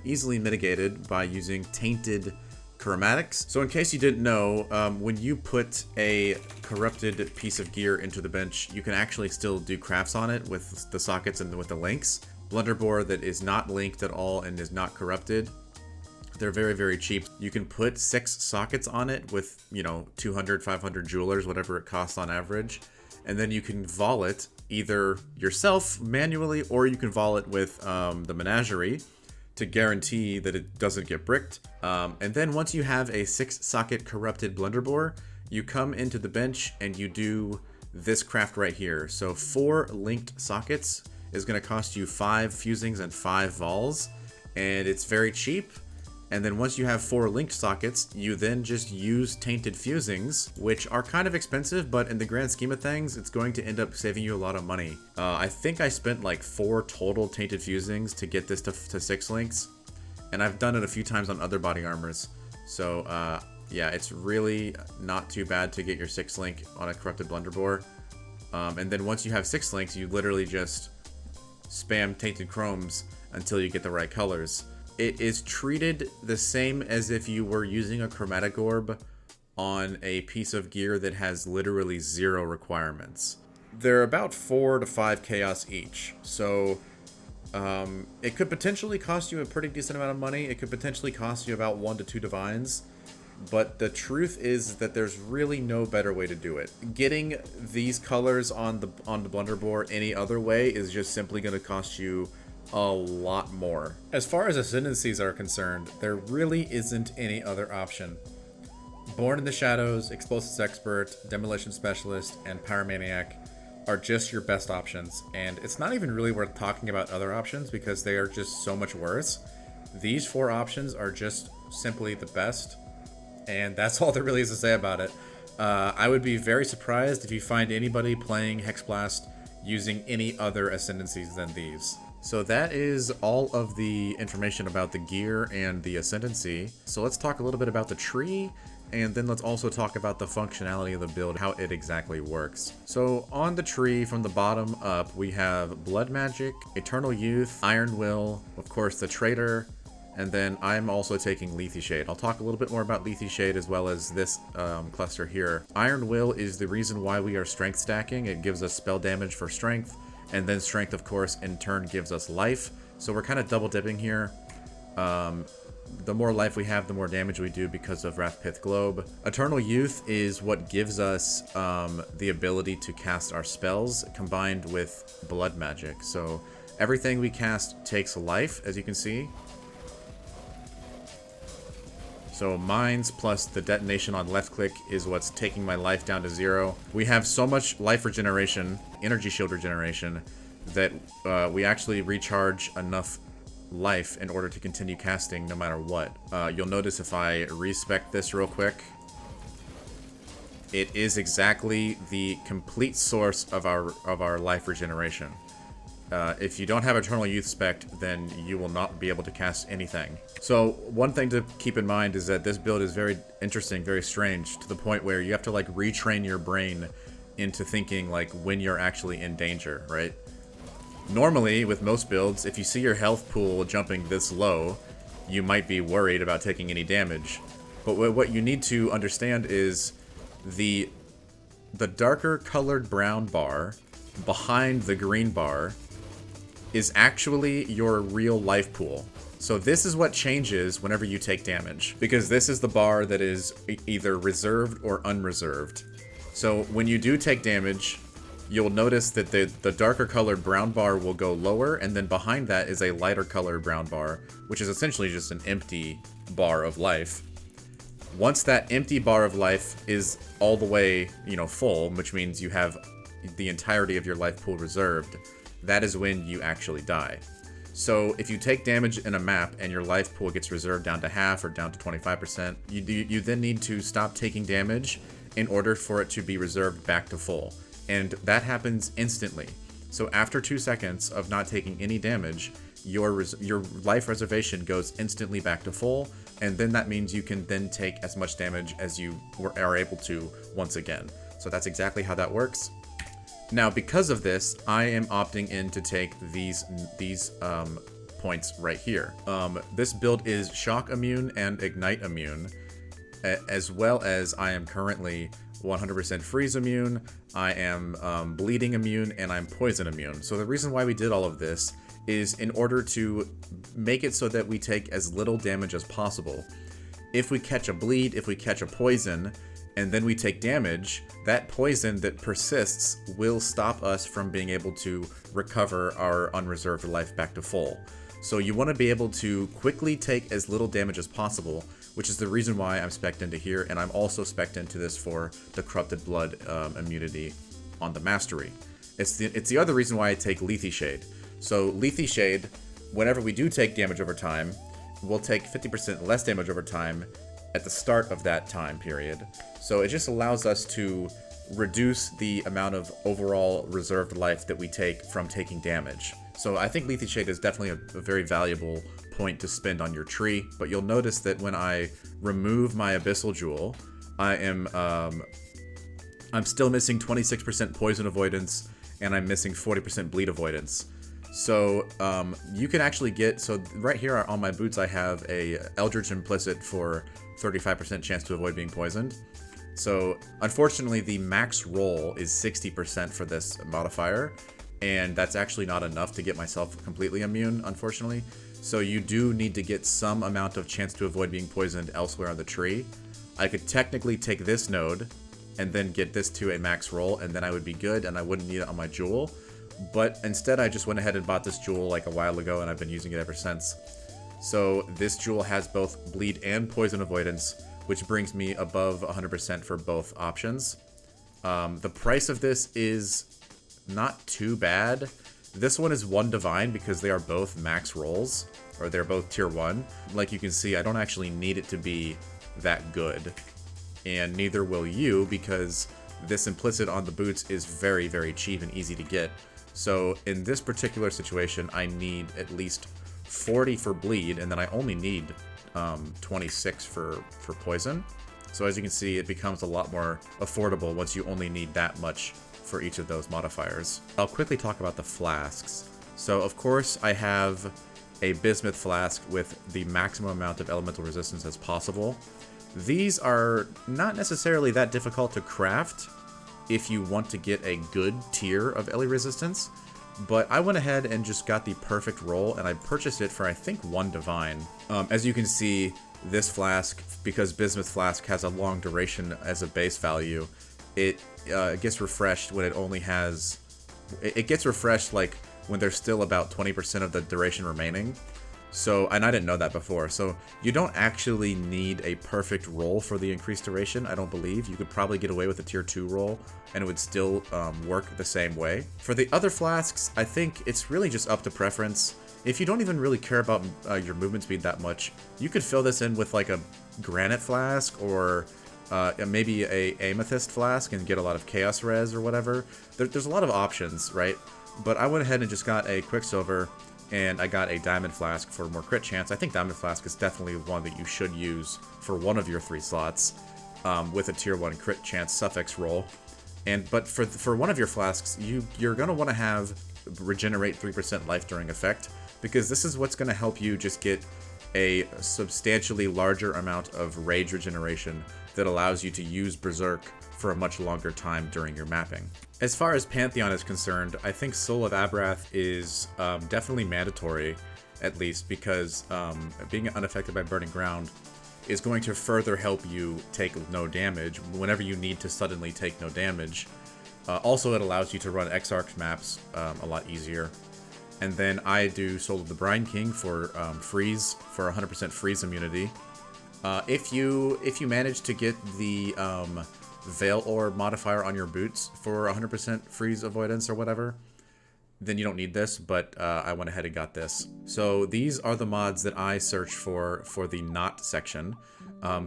easily mitigated by using tainted chromatics. So in case you didn't know, when you put a corrupted piece of gear into the bench, you can actually still do crafts on it with the sockets and with the links. Blunderbore that is not linked at all and is not corrupted, they're very, very cheap. You can put 6 sockets on it with, you know, 200, 500 jewelers, whatever it costs on average. And then you can vol it either yourself manually, or you can vol it with the menagerie to guarantee that it doesn't get bricked. And then once you have a 6-socket corrupted blunderbore, you come into the bench and you do this craft right here. So 4 linked sockets is going to cost you 5 fusings and 5 vols, and it's very cheap. And then once you have 4 linked sockets, you then just use tainted fusings, which are kind of expensive, but in the grand scheme of things, it's going to end up saving you a lot of money. I think I spent like 4 total tainted fusings to get this to 6 links, and I've done it a few times on other body armors. So yeah, it's really not too bad to get your 6 link on a corrupted blunderbore. And then once you have 6 links, you literally just spam tainted chromes until you get the right colors. It is treated the same as if you were using a chromatic orb on a piece of gear that has literally 0 requirements. They're about 4 to 5 chaos each, so it could potentially cost you a pretty decent amount of money. It could potentially cost you about 1 to 2 divines, but the truth is that there's really no better way to do it. Getting these colors on the blunderbore any other way is just simply going to cost you a lot more. As far as ascendancies are concerned, there really isn't any other option. Born in the Shadows, Explosives Expert, Demolition Specialist, and Pyromaniac are just your best options, and it's not even really worth talking about other options because they are just so much worse. These 4 options are just simply the best, and that's all there really is to say about it. I would be very surprised if you find anybody playing Hexblast using any other ascendancies than these. So that is all of the information about the gear and the ascendancy. So let's talk a little bit about the tree, and then let's also talk about the functionality of the build, how it exactly works. So on the tree from the bottom up, we have Blood Magic, Eternal Youth, Iron Will, of course the Traitor, and then I'm also taking Lethe Shade. I'll talk a little bit more about Lethe Shade as well as this cluster here. Iron Will is the reason why we are strength stacking. It gives us spell damage for strength, and then strength, of course, in turn gives us life. So we're kind of double dipping here. The more life we have, the more damage we do because of Wrathpith Globe. Eternal Youth is what gives us the ability to cast our spells combined with Blood Magic. So everything we cast takes life, as you can see. So mines plus the detonation on left click is what's taking my life down to 0. We have so much life regeneration, energy shield regeneration, that we actually recharge enough life in order to continue casting no matter what. You'll notice if I respec this real quick, it is exactly the complete source of our life regeneration. If you don't have Eternal Youth spec, then you will not be able to cast anything. So one thing to keep in mind is that this build is very interesting, very strange, to the point where you have to like retrain your brain into thinking like when you're actually in danger, right? Normally, with most builds, if you see your health pool jumping this low, you might be worried about taking any damage. But what you need to understand is the darker colored brown bar behind the green bar is actually your real life pool. So this is what changes whenever you take damage, because this is the bar that is either reserved or unreserved. So when you do take damage, you'll notice that the darker colored brown bar will go lower, and then behind that is a lighter colored brown bar, which is essentially just an empty bar of life. Once that empty bar of life is all the way, full, which means you have the entirety of your life pool reserved, that is when you actually die. So if you take damage in a map and your life pool gets reserved down to half or down to 25%, you then need to stop taking damage in order for it to be reserved back to full. And that happens instantly. So after 2 seconds of not taking any damage, your life reservation goes instantly back to full, and then that means you can then take as much damage as you are able to once again. So that's exactly how that works. Now, because of this, I am opting in to take these points right here. This build is shock immune and ignite immune, as well as I am currently 100% freeze immune, I am bleeding immune, and I'm poison immune. So the reason why we did all of this is in order to make it so that we take as little damage as possible. If we catch a bleed, if we catch a poison, and then we take damage, that poison that persists will stop us from being able to recover our unreserved life back to full. So you want to be able to quickly take as little damage as possible, which is the reason why I'm spec'd into here, and I'm also spec'd into this for the Corrupted Blood immunity on the Mastery. It's the other reason why I take Lethe Shade. So Lethe Shade, whenever we do take damage over time, we'll take 50% less damage over time at the start of that time period. So it just allows us to reduce the amount of overall reserved life that we take from taking damage. So I think Lethe Shade is definitely a very valuable point to spend on your tree, but you'll notice that when I remove my Abyssal Jewel, I'm still missing 26% poison avoidance, and I'm missing 40% bleed avoidance. So you can actually get, so right here on my boots I have a Eldritch Implicit for 35% chance to avoid being poisoned. So unfortunately the max roll is 60% for this modifier, and that's actually not enough to get myself completely immune, unfortunately. So you do need to get some amount of chance to avoid being poisoned elsewhere on the tree. I could technically take this node and then get this to a max roll, and then I would be good and I wouldn't need it on my jewel. But instead I just went ahead and bought this jewel like a while ago, and I've been using it ever since. So this jewel has both bleed and poison avoidance, which brings me above 100% for both options. The price of this is not too bad. This one is 1 divine because they are both max rolls, or they're both tier 1. Like you can see, I don't actually need it to be that good, and neither will you, because this implicit on the boots is very, very cheap and easy to get. So in this particular situation, I need at least 40 for bleed, and then I only need 26 for poison. So as you can see, it becomes a lot more affordable once you only need that much for each of those modifiers. I'll quickly talk about the flasks. So of course I have a bismuth flask with the maximum amount of elemental resistance as possible. These are not necessarily that difficult to craft if you want to get a good tier of Ellie resistance, but I went ahead and just got the perfect roll, and I purchased it for I think 1 divine. As you can see, this flask, because bismuth flask has a long duration as a base value, it gets refreshed when it only has... It gets refreshed like when there's still about 20% of the duration remaining. So, and I didn't know that before, so you don't actually need a perfect roll for the increased duration, I don't believe. You could probably get away with a tier 2 roll, and it would still work the same way. For the other flasks, I think it's really just up to preference. If you don't even really care about your movement speed that much, you could fill this in with like a granite flask, or maybe a amethyst flask and get a lot of chaos res or whatever. There's a lot of options, right? But I went ahead and just got a quicksilver, and I got a diamond flask for more crit chance. I think diamond flask is definitely one that you should use for one of your 3 slots with a tier 1 crit chance suffix roll. But for one of your flasks, you're gonna want to have regenerate 3% life during effect, because this is what's gonna help you just get a substantially larger amount of rage regeneration that allows you to use Berserk for a much longer time during your mapping. As far as Pantheon is concerned, I think Soul of Abrath is definitely mandatory, at least, because being unaffected by Burning Ground is going to further help you take no damage whenever you need to suddenly take no damage. Also, it allows you to run Exarch maps a lot easier. And then I do Soul of the Brine King for freeze, for 100% freeze immunity. If you manage to get the Veil Orb modifier on your boots for 100% freeze avoidance or whatever, then you don't need this, but I went ahead and got this. So these are the mods that I searched for the not section.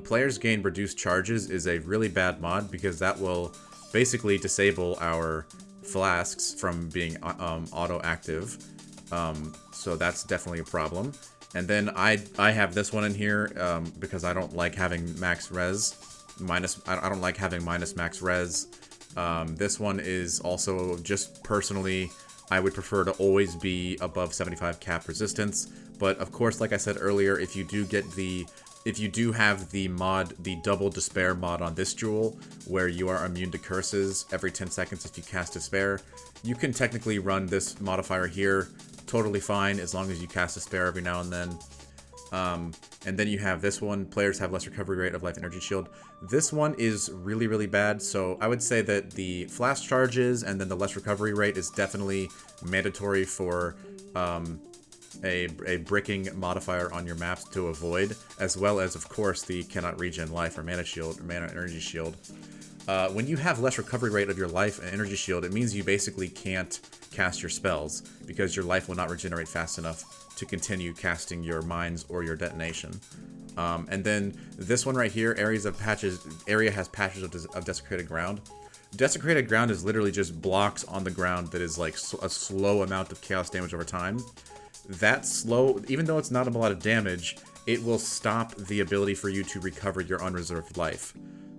Players gain reduced charges is a really bad mod, because that will basically disable our flasks from being auto-active. So that's definitely a problem. And then I have this one in here because I don't like having max res. I don't like having minus max res. This one is also just personally, I would prefer to always be above 75 cap resistance. But of course, like I said earlier, if you do have the mod, the double despair mod on this jewel, where you are immune to curses every 10 seconds if you cast despair, you can technically run this modifier here totally fine as long as you cast despair every now and then. And then you have this one, players have less recovery rate of life energy shield. This one is really, really bad, so I would say that the flash charges and then the less recovery rate is definitely mandatory for a bricking modifier on your maps to avoid, as well as, of course, the cannot regen life or mana shield, or mana energy shield. When you have less recovery rate of your life and energy shield, it means you basically can't cast your spells, because your life will not regenerate fast enough to continue casting your mines or your detonation. And then this one right here, area has patches of desecrated ground. Desecrated ground is literally just blocks on the ground that is like a slow amount of chaos damage over time. That slow, even though it's not a lot of damage, it will stop the ability for you to recover your unreserved life.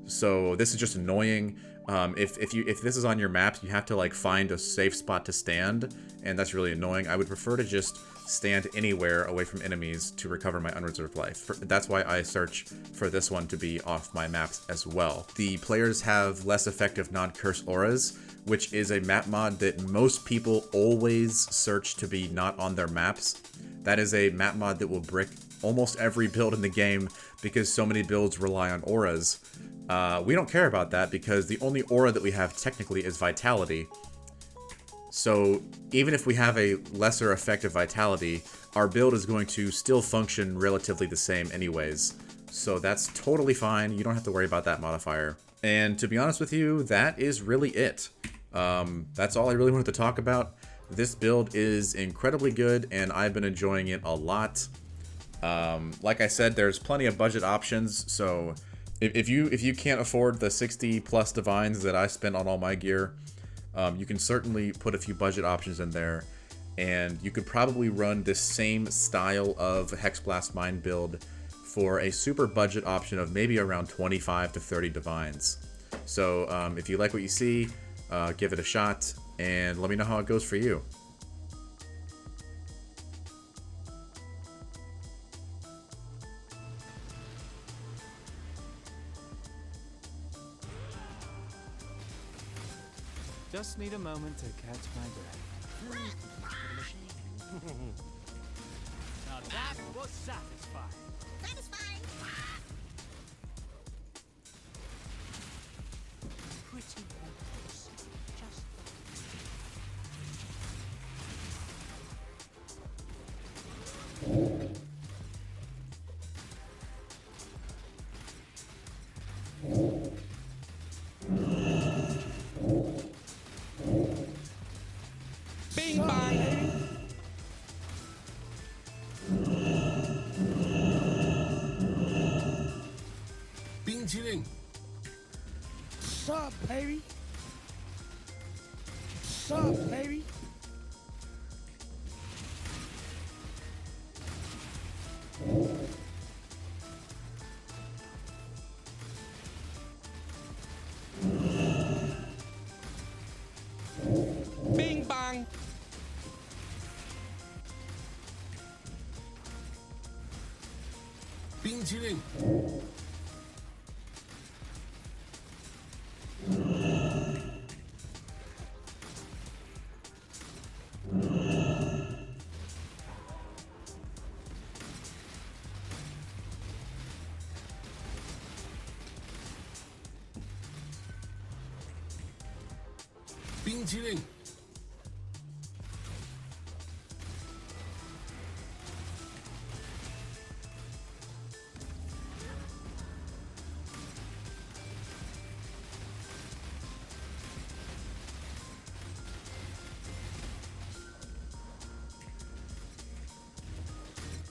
So this is just annoying. If this is on your map, you have to like find a safe spot to stand, and that's really annoying. I would prefer to just stand anywhere away from enemies to recover my unreserved life. That's why I search for this one to be off my maps as well. The players have less effective non-curse auras, which is a map mod that most people always search to be not on their maps. That is a map mod that will brick almost every build in the game because so many builds rely on auras. We don't care about that because the only aura that we have technically is Vitality. So even if we have a lesser effective Vitality, our build is going to still function relatively the same anyways. So that's totally fine. You don't have to worry about that modifier. And to be honest with you, that is really it. That's all I really wanted to talk about. This build is incredibly good and I've been enjoying it a lot. Like I said, there's plenty of budget options, so if you can't afford the 60 plus divines that I spent on all my gear, you can certainly put a few budget options in there, and you could probably run this same style of Hexblast Mine build for a super budget option of maybe around 25 to 30 divines. So if you like what you see, give it a shot, and let me know how it goes for you. Just need a moment to catch my breath. Now that was satisfying. Satisfying. Pretty close. Just Bing bang. Bing chilling. Sup, baby? Sup, baby? Bing bang. Bing chilling. Bing chilling.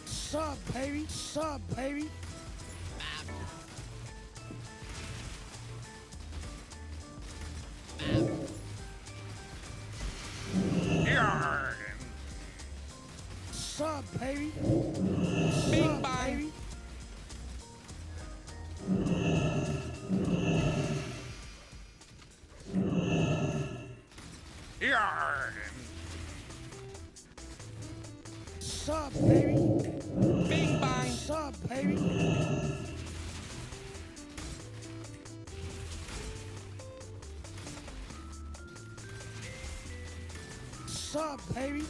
Sup, baby? Sup, baby? Sup, baby? Bing Sup, bang. baby? Sup, baby? Bing bang. Sup, baby? Sup, baby?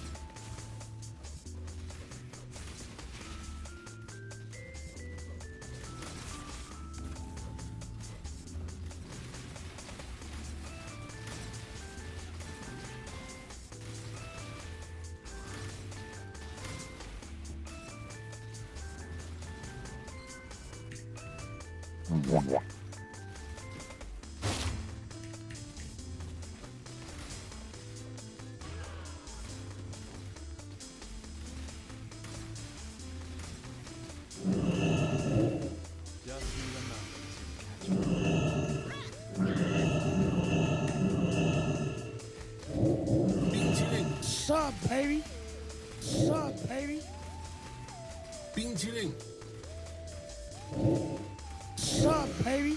Just need a moment to catch my breath. 冰淇淋 Sup, baby? Sup, baby? 冰淇淋 Sup, baby?